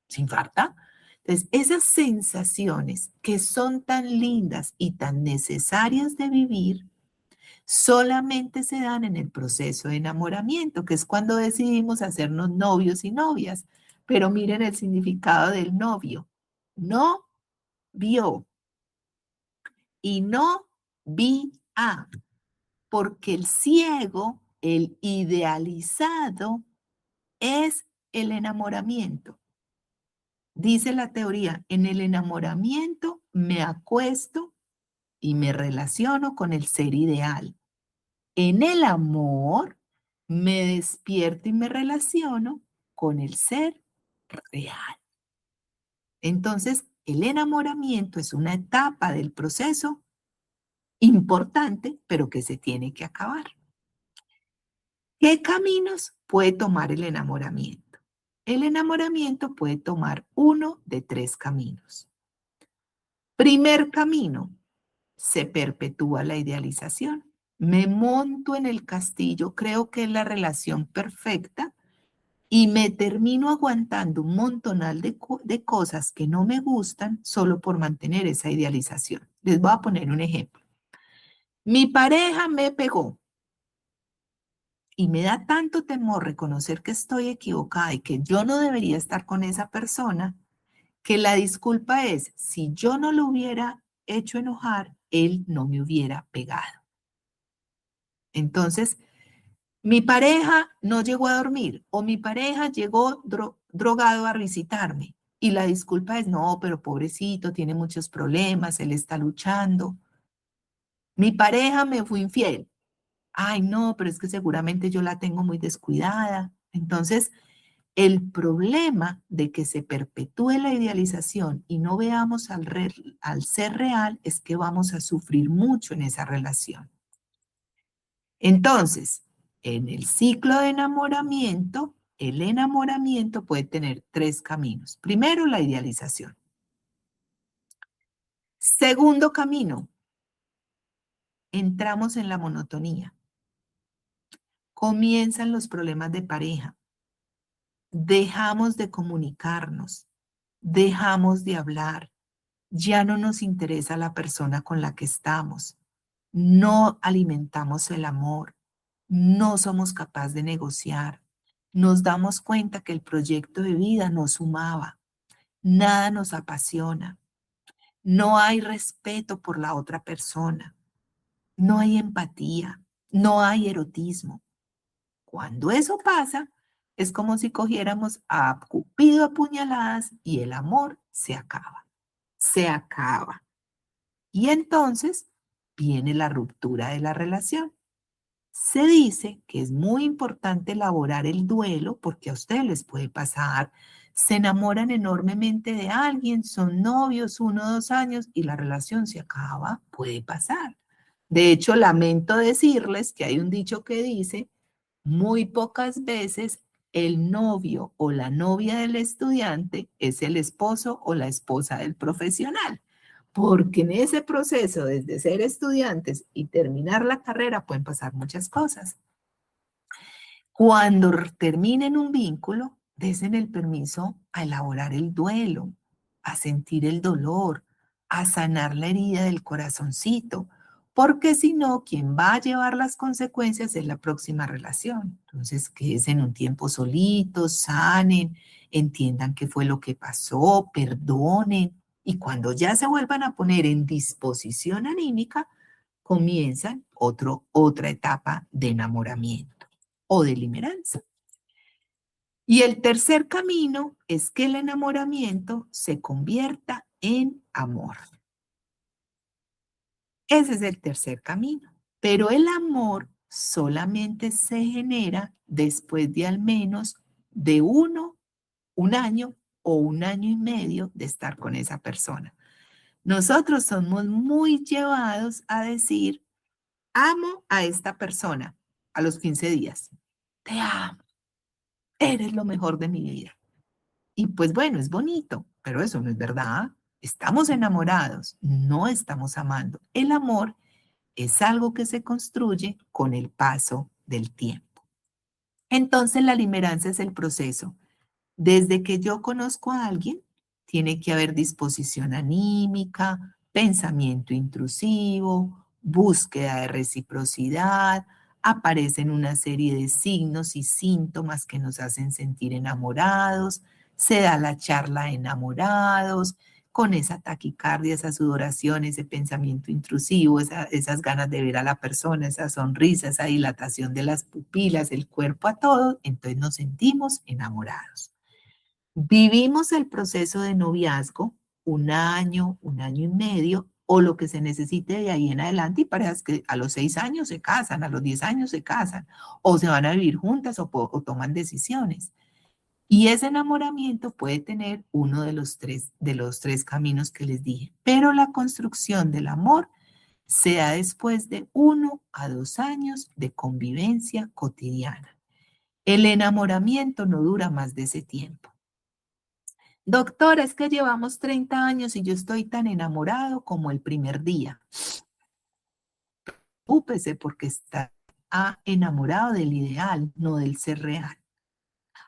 Speaker 2: ¿Se infarta? Entonces, esas sensaciones que son tan lindas y tan necesarias de vivir, solamente se dan en el proceso de enamoramiento, que es cuando decidimos hacernos novios y novias. Pero miren el significado del novio. No vio y no vi a. Porque el ciego, el idealizado, es el enamoramiento. Dice la teoría, en el enamoramiento me acuesto y me relaciono con el ser ideal. En el amor me despierto y me relaciono con el ser real. Entonces, el enamoramiento es una etapa del proceso importante, pero que se tiene que acabar. ¿Qué caminos puede tomar el enamoramiento? El enamoramiento puede tomar uno de 3 caminos. Primer camino, se perpetúa la idealización. Me monto en el castillo, creo que es la relación perfecta y me termino aguantando un montonal de cosas que no me gustan solo por mantener esa idealización. Les voy a poner un ejemplo. Mi pareja me pegó. Y me da tanto temor reconocer que estoy equivocada y que yo no debería estar con esa persona, que la disculpa es, si yo no lo hubiera hecho enojar, él no me hubiera pegado. Entonces, mi pareja no llegó a dormir o mi pareja llegó drogado a visitarme y la disculpa es, no, pero pobrecito, tiene muchos problemas, él está luchando. Mi pareja me fue infiel. Ay, no, pero es que seguramente yo la tengo muy descuidada. Entonces, el problema de que se perpetúe la idealización y no veamos al ser real es que vamos a sufrir mucho en esa relación. Entonces, en el ciclo de enamoramiento, el enamoramiento puede tener 3 caminos. Primero, la idealización. Segundo camino, entramos en la monotonía. Comienzan los problemas de pareja. Dejamos de comunicarnos, dejamos de hablar, ya no nos interesa la persona con la que estamos, no alimentamos el amor, no somos capaces de negociar, nos damos cuenta que el proyecto de vida no sumaba, nada nos apasiona, no hay respeto por la otra persona, no hay empatía, no hay erotismo. Cuando eso pasa, es como si cogiéramos a Cupido a puñaladas y el amor se acaba, se acaba. Y entonces viene la ruptura de la relación. Se dice que es muy importante elaborar el duelo porque a ustedes les puede pasar, se enamoran enormemente de alguien, son novios 1 o 2 años y la relación se acaba, puede pasar. De hecho, lamento decirles que hay un dicho que dice, muy pocas veces el novio o la novia del estudiante es el esposo o la esposa del profesional. Porque en ese proceso, desde ser estudiantes y terminar la carrera, pueden pasar muchas cosas. Cuando terminen un vínculo, desen el permiso a elaborar el duelo, a sentir el dolor, a sanar la herida del corazoncito, porque si no, quien va a llevar las consecuencias es la próxima relación. Entonces, quédense en un tiempo solitos, sanen, entiendan qué fue lo que pasó, perdonen, y cuando ya se vuelvan a poner en disposición anímica, comienzan otra etapa de enamoramiento o de limeranza. Y el tercer camino es que el enamoramiento se convierta en amor. Ese es el tercer camino. Pero el amor solamente se genera después de al menos de un año o 1 año y medio de estar con esa persona. Nosotros somos muy llevados a decir, amo a esta persona a los 15 días. Te amo, eres lo mejor de mi vida. Y pues bueno, es bonito, pero eso no es verdad. Estamos enamorados, no estamos amando. El amor es algo que se construye con el paso del tiempo. Entonces la limeranza es el proceso. Desde que yo conozco a alguien, tiene que haber disposición anímica, pensamiento intrusivo, búsqueda de reciprocidad, aparecen una serie de signos y síntomas que nos hacen sentir enamorados, se da la charla de enamorados, con esa taquicardia, esa sudoración, ese pensamiento intrusivo, esas ganas de ver a la persona, esa sonrisa, esa dilatación de las pupilas, el cuerpo a todo, entonces nos sentimos enamorados. Vivimos el proceso de noviazgo 1 año, 1 año y medio, o lo que se necesite de ahí en adelante, y parejas que a los 6 años se casan, a los 10 años se casan, o se van a vivir juntas o toman decisiones. Y ese enamoramiento puede tener uno de los tres caminos que les dije, pero la construcción del amor se da después de 1 a 2 años de convivencia cotidiana. El enamoramiento no dura más de ese tiempo. Doctora, es que llevamos 30 años y yo estoy tan enamorado como el primer día. Preocúpese porque está enamorado del ideal, no del ser real.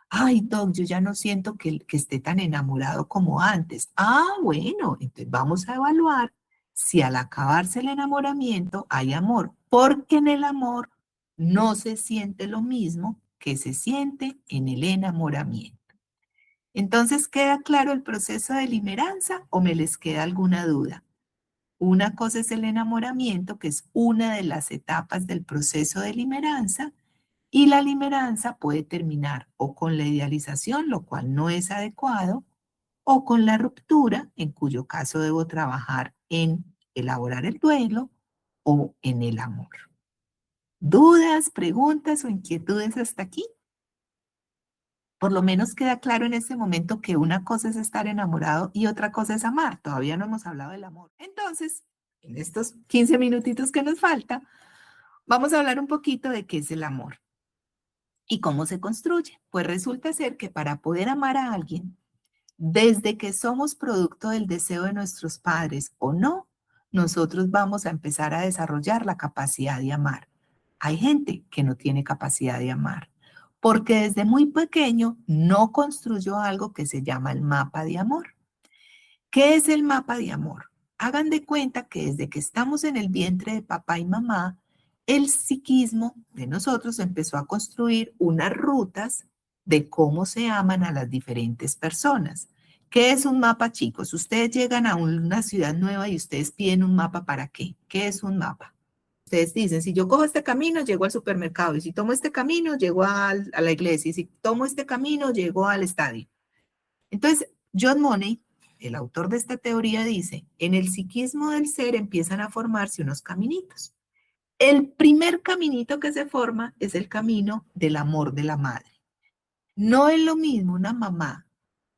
Speaker 2: Ay, doc, yo ya no siento que esté tan enamorado como antes. Ah, bueno, entonces vamos a evaluar si al acabarse el enamoramiento hay amor, porque en el amor no se siente lo mismo que se siente en el enamoramiento. Entonces, ¿queda claro el proceso de limeranza o me les queda alguna duda? Una cosa es el enamoramiento, que es una de las etapas del proceso de limeranza, y la limeranza puede terminar o con la idealización, lo cual no es adecuado, o con la ruptura, en cuyo caso debo trabajar en elaborar el duelo o en el amor. ¿Dudas, preguntas o inquietudes hasta aquí? Por lo menos queda claro en este momento que una cosa es estar enamorado y otra cosa es amar. Todavía no hemos hablado del amor. Entonces, en estos 15 minutitos que nos falta, vamos a hablar un poquito de qué es el amor y cómo se construye. Pues resulta ser que para poder amar a alguien, desde que somos producto del deseo de nuestros padres o no, nosotros vamos a empezar a desarrollar la capacidad de amar. Hay gente que no tiene capacidad de amar porque desde muy pequeño no construyó algo que se llama el mapa de amor. ¿Qué es el mapa de amor? Hagan de cuenta que desde que estamos en el vientre de papá y mamá, el psiquismo de nosotros empezó a construir unas rutas de cómo se aman a las diferentes personas. ¿Qué es un mapa, chicos? Ustedes llegan a una ciudad nueva y ustedes piden un mapa, ¿para qué? ¿Qué es un mapa? Ustedes dicen, si yo cojo este camino, llego al supermercado, y si tomo este camino, llego a la iglesia, y si tomo este camino, llego al estadio. Entonces, John Money, el autor de esta teoría, dice, en el psiquismo del ser empiezan a formarse unos caminitos. El primer caminito que se forma es el camino del amor de la madre. No es lo mismo una mamá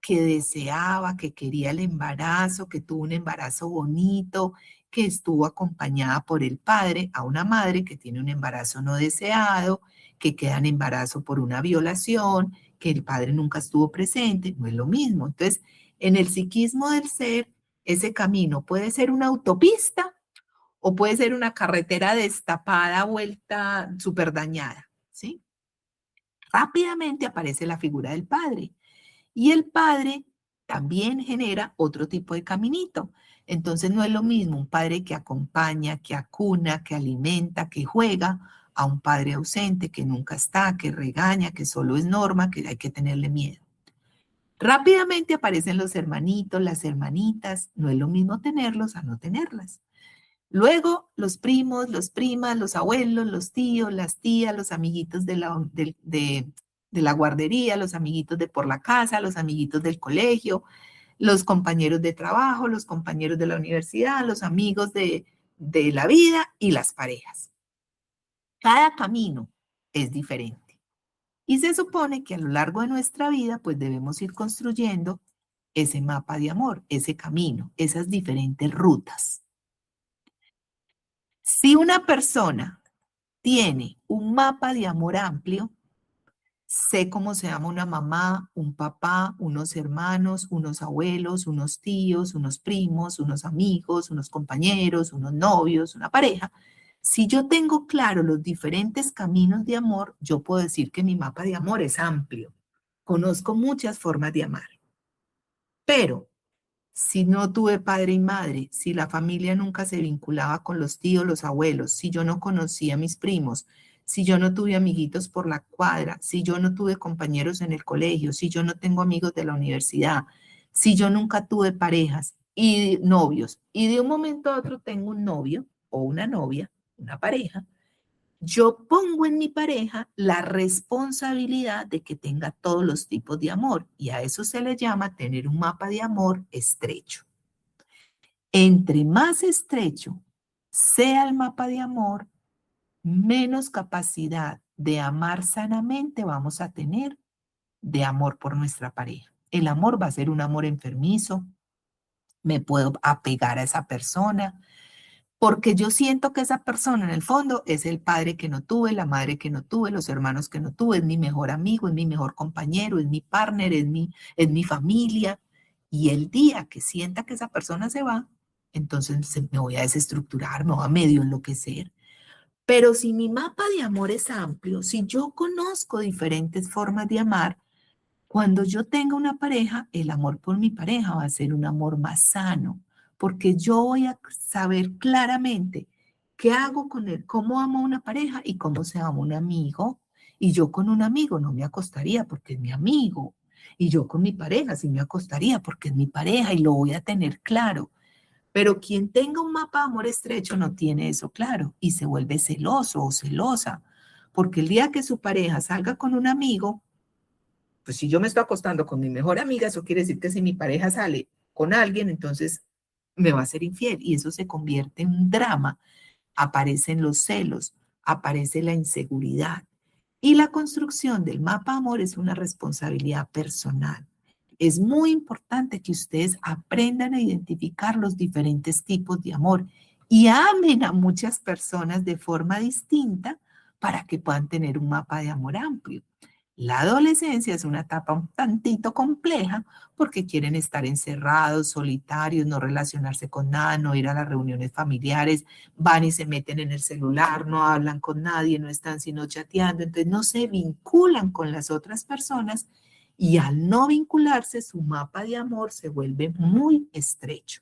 Speaker 2: que deseaba, que quería el embarazo, que tuvo un embarazo bonito, que estuvo acompañada por el padre, a una madre que tiene un embarazo no deseado, que queda en embarazo por una violación, que el padre nunca estuvo presente, no es lo mismo. Entonces, en el psiquismo del ser, ese camino puede ser una autopista o puede ser una carretera destapada, vuelta súper dañada, ¿sí? Rápidamente aparece la figura del padre. Y el padre también genera otro tipo de caminito. Entonces no es lo mismo un padre que acompaña, que acuna, que alimenta, que juega, a un padre ausente que nunca está, que regaña, que solo es norma, que hay que tenerle miedo. Rápidamente aparecen los hermanitos, las hermanitas. No es lo mismo tenerlos a no tenerlas. Luego, los primos, los primas, los abuelos, los tíos, las tías, los amiguitos de la guardería, los amiguitos de por la casa, los amiguitos del colegio, los compañeros de trabajo, los compañeros de la universidad, los amigos de la vida y las parejas. Cada camino es diferente. Y se supone que a lo largo de nuestra vida, pues debemos ir construyendo ese mapa de amor, ese camino, esas diferentes rutas. Si una persona tiene un mapa de amor amplio, sé cómo se llama una mamá, un papá, unos hermanos, unos abuelos, unos tíos, unos primos, unos amigos, unos compañeros, unos novios, una pareja. Si yo tengo claro los diferentes caminos de amor, yo puedo decir que mi mapa de amor es amplio. Conozco muchas formas de amar. Pero si no tuve padre y madre, si la familia nunca se vinculaba con los tíos, los abuelos, si yo no conocía a mis primos, si yo no tuve amiguitos por la cuadra, si yo no tuve compañeros en el colegio, si yo no tengo amigos de la universidad, si yo nunca tuve parejas y novios, y de un momento a otro tengo un novio o una novia, una pareja, yo pongo en mi pareja la responsabilidad de que tenga todos los tipos de amor y a eso se le llama tener un mapa de amor estrecho. Entre más estrecho sea el mapa de amor, menos capacidad de amar sanamente vamos a tener de amor por nuestra pareja. El amor va a ser un amor enfermizo, me puedo apegar a esa persona, porque yo siento que esa persona en el fondo es el padre que no tuve, la madre que no tuve, los hermanos que no tuve, es mi mejor amigo, es mi mejor compañero, es mi partner, es mi familia. Y el día que sienta que esa persona se va, entonces me voy a desestructurar, me voy a medio enloquecer. Pero si mi mapa de amor es amplio, si yo conozco diferentes formas de amar, cuando yo tenga una pareja, el amor por mi pareja va a ser un amor más sano, porque yo voy a saber claramente qué hago con él, cómo amo a una pareja y cómo se ama un amigo. Y yo con un amigo no me acostaría porque es mi amigo. Y yo con mi pareja sí me acostaría porque es mi pareja y lo voy a tener claro. Pero quien tenga un mapa de amor estrecho no tiene eso claro y se vuelve celoso o celosa, porque el día que su pareja salga con un amigo, pues si yo me estoy acostando con mi mejor amiga, eso quiere decir que si mi pareja sale con alguien, entonces me va a ser infiel y eso se convierte en un drama. Aparecen los celos, aparece la inseguridad. Y la construcción del mapa amor es una responsabilidad personal. Es muy importante que ustedes aprendan a identificar los diferentes tipos de amor y amen a muchas personas de forma distinta para que puedan tener un mapa de amor amplio. La adolescencia es una etapa un tantito compleja porque quieren estar encerrados, solitarios, no relacionarse con nada, no ir a las reuniones familiares, van y se meten en el celular, no hablan con nadie, no están sino chateando, entonces no se vinculan con las otras personas y al no vincularse su mapa de amor se vuelve muy estrecho.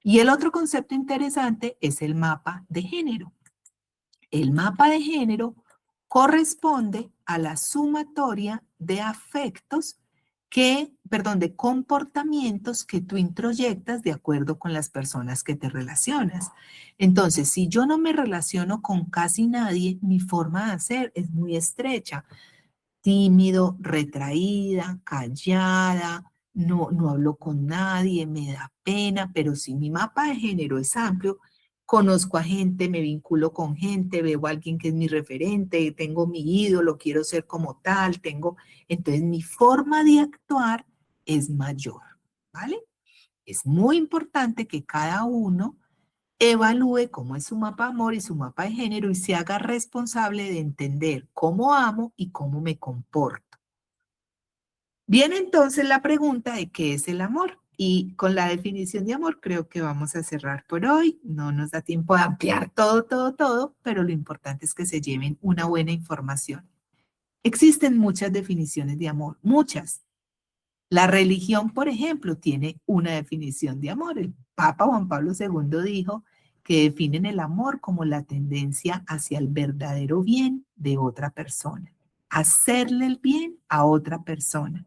Speaker 2: Y el otro concepto interesante es el mapa de género. El mapa de género corresponde a la sumatoria de afectos de comportamientos que tú introyectas de acuerdo con las personas que te relacionas. Entonces, si yo no me relaciono con casi nadie, mi forma de hacer es muy estrecha, tímido, retraída, callada, no hablo con nadie, me da pena, pero si mi mapa de género es amplio, conozco a gente, me vinculo con gente, veo a alguien que es mi referente, tengo mi ídolo, quiero ser como tal, entonces mi forma de actuar es mayor, ¿vale? Es muy importante que cada uno evalúe cómo es su mapa de amor y su mapa de género y se haga responsable de entender cómo amo y cómo me comporto. Viene entonces la pregunta de qué es el amor. Y con la definición de amor creo que vamos a cerrar por hoy. No nos da tiempo de ampliar todo, pero lo importante es que se lleven una buena información. Existen muchas definiciones de amor, muchas. La religión, por ejemplo, tiene una definición de amor. El Papa Juan Pablo II dijo que definen el amor como la tendencia hacia el verdadero bien de otra persona, hacerle el bien a otra persona.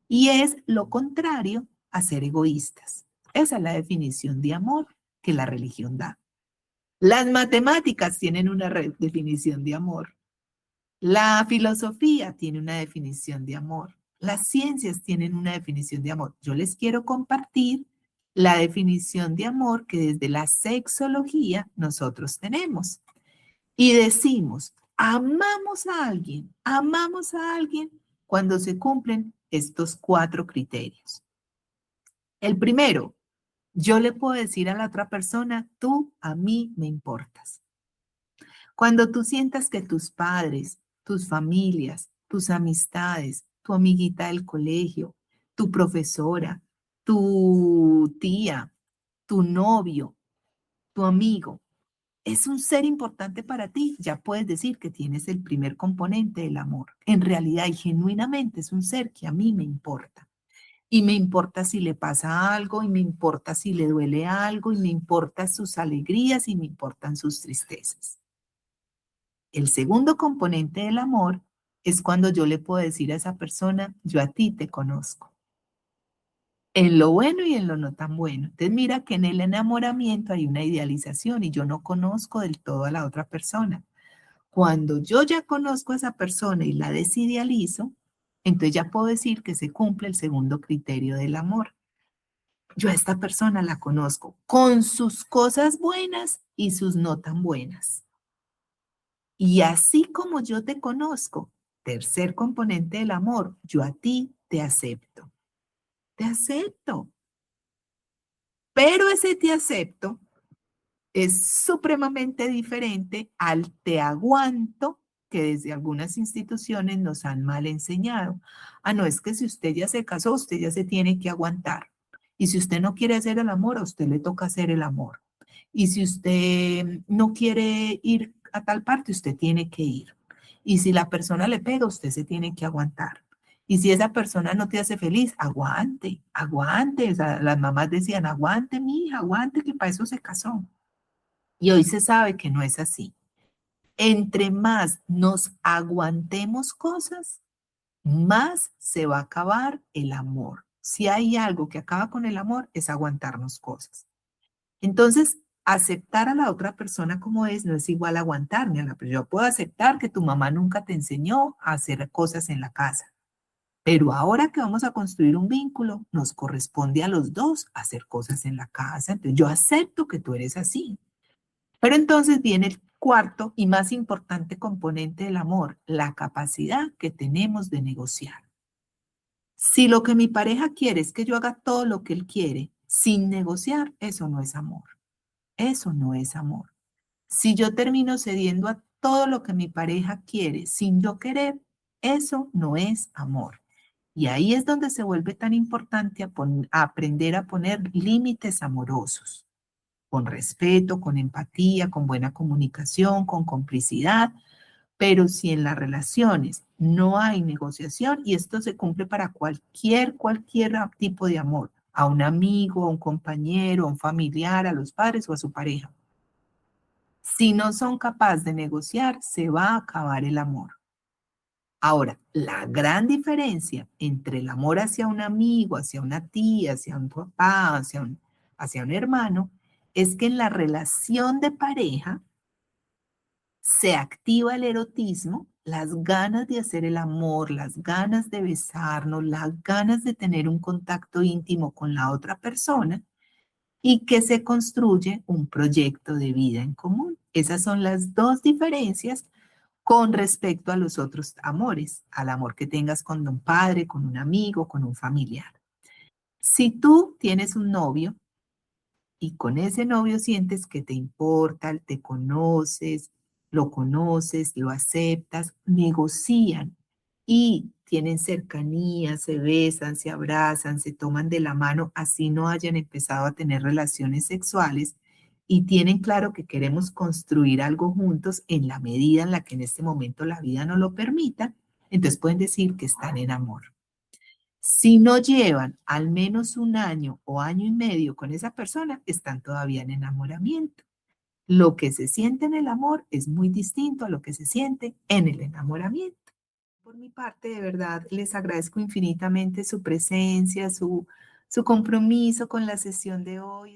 Speaker 2: Y es lo contrario a ser egoístas. Esa es la definición de amor que la religión da. Las matemáticas tienen una definición de amor. La filosofía tiene una definición de amor. Las ciencias tienen una definición de amor. Yo les quiero compartir la definición de amor que desde la sexología nosotros tenemos. Y decimos, amamos a alguien cuando se cumplen estos 4 criterios. El primero, yo le puedo decir a la otra persona, tú a mí me importas. Cuando tú sientas que tus padres, tus familias, tus amistades, tu amiguita del colegio, tu profesora, tu tía, tu novio, tu amigo, es un ser importante para ti, ya puedes decir que tienes el primer componente del amor. En realidad y genuinamente es un ser que a mí me importa. Y me importa si le pasa algo, y me importa si le duele algo, y me importan sus alegrías, y me importan sus tristezas. El segundo componente del amor es cuando yo le puedo decir a esa persona, yo a ti te conozco. En lo bueno y en lo no tan bueno. Entonces mira que en el enamoramiento hay una idealización y yo no conozco del todo a la otra persona. Cuando yo ya conozco a esa persona y la desidealizo, entonces ya puedo decir que se cumple el segundo criterio del amor. Yo a esta persona la conozco con sus cosas buenas y sus no tan buenas. Y así como yo te conozco, tercer componente del amor, yo a ti te acepto. Te acepto. Pero ese te acepto es supremamente diferente al te aguanto que desde algunas instituciones nos han mal enseñado. Ah, no, es que si usted ya se casó, usted ya se tiene que aguantar. Y si usted no quiere hacer el amor, a usted le toca hacer el amor. Y si usted no quiere ir a tal parte, usted tiene que ir. Y si la persona le pega, usted se tiene que aguantar. Y si esa persona no te hace feliz, aguante, aguante. O sea, las mamás decían, aguante, mi hija, aguante, que para eso se casó. Y hoy se sabe que no es así. Entre más nos aguantemos cosas, más se va a acabar el amor. Si hay algo que acaba con el amor, es aguantarnos cosas. Entonces, aceptar a la otra persona como es no es igual a aguantarme a la persona. Yo puedo aceptar que tu mamá nunca te enseñó a hacer cosas en la casa, pero ahora que vamos a construir un vínculo, nos corresponde a los dos hacer cosas en la casa. Entonces, yo acepto que tú eres así. Pero entonces viene el cuarto y más importante componente del amor, la capacidad que tenemos de negociar. Si lo que mi pareja quiere es que yo haga todo lo que él quiere sin negociar, eso no es amor. Eso no es amor. Si yo termino cediendo a todo lo que mi pareja quiere sin yo querer, eso no es amor. Y ahí es donde se vuelve tan importante a aprender a poner límites amorosos, con respeto, con empatía, con buena comunicación, con complicidad. Pero si en las relaciones no hay negociación, y esto se cumple para cualquier tipo de amor, a un amigo, a un compañero, a un familiar, a los padres o a su pareja. Si no son capaces de negociar, se va a acabar el amor. Ahora, la gran diferencia entre el amor hacia un amigo, hacia una tía, hacia un papá, hacia un hermano, es que en la relación de pareja se activa el erotismo, las ganas de hacer el amor, las ganas de besarnos, las ganas de tener un contacto íntimo con la otra persona y que se construye un proyecto de vida en común. Esas son las dos diferencias con respecto a los otros amores, al amor que tengas con un padre, con un amigo, con un familiar. Si tú tienes un novio y con ese novio sientes que te importa, te conoces, lo aceptas, negocian y tienen cercanía, se besan, se abrazan, se toman de la mano, así no hayan empezado a tener relaciones sexuales y tienen claro que queremos construir algo juntos en la medida en la que en este momento la vida no lo permita, entonces pueden decir que están en amor. Si no llevan al menos un año o año y medio con esa persona, están todavía en enamoramiento. Lo que se siente en el amor es muy distinto a lo que se siente en el enamoramiento. Por mi parte, de verdad, les agradezco infinitamente su presencia, su compromiso con la sesión de hoy.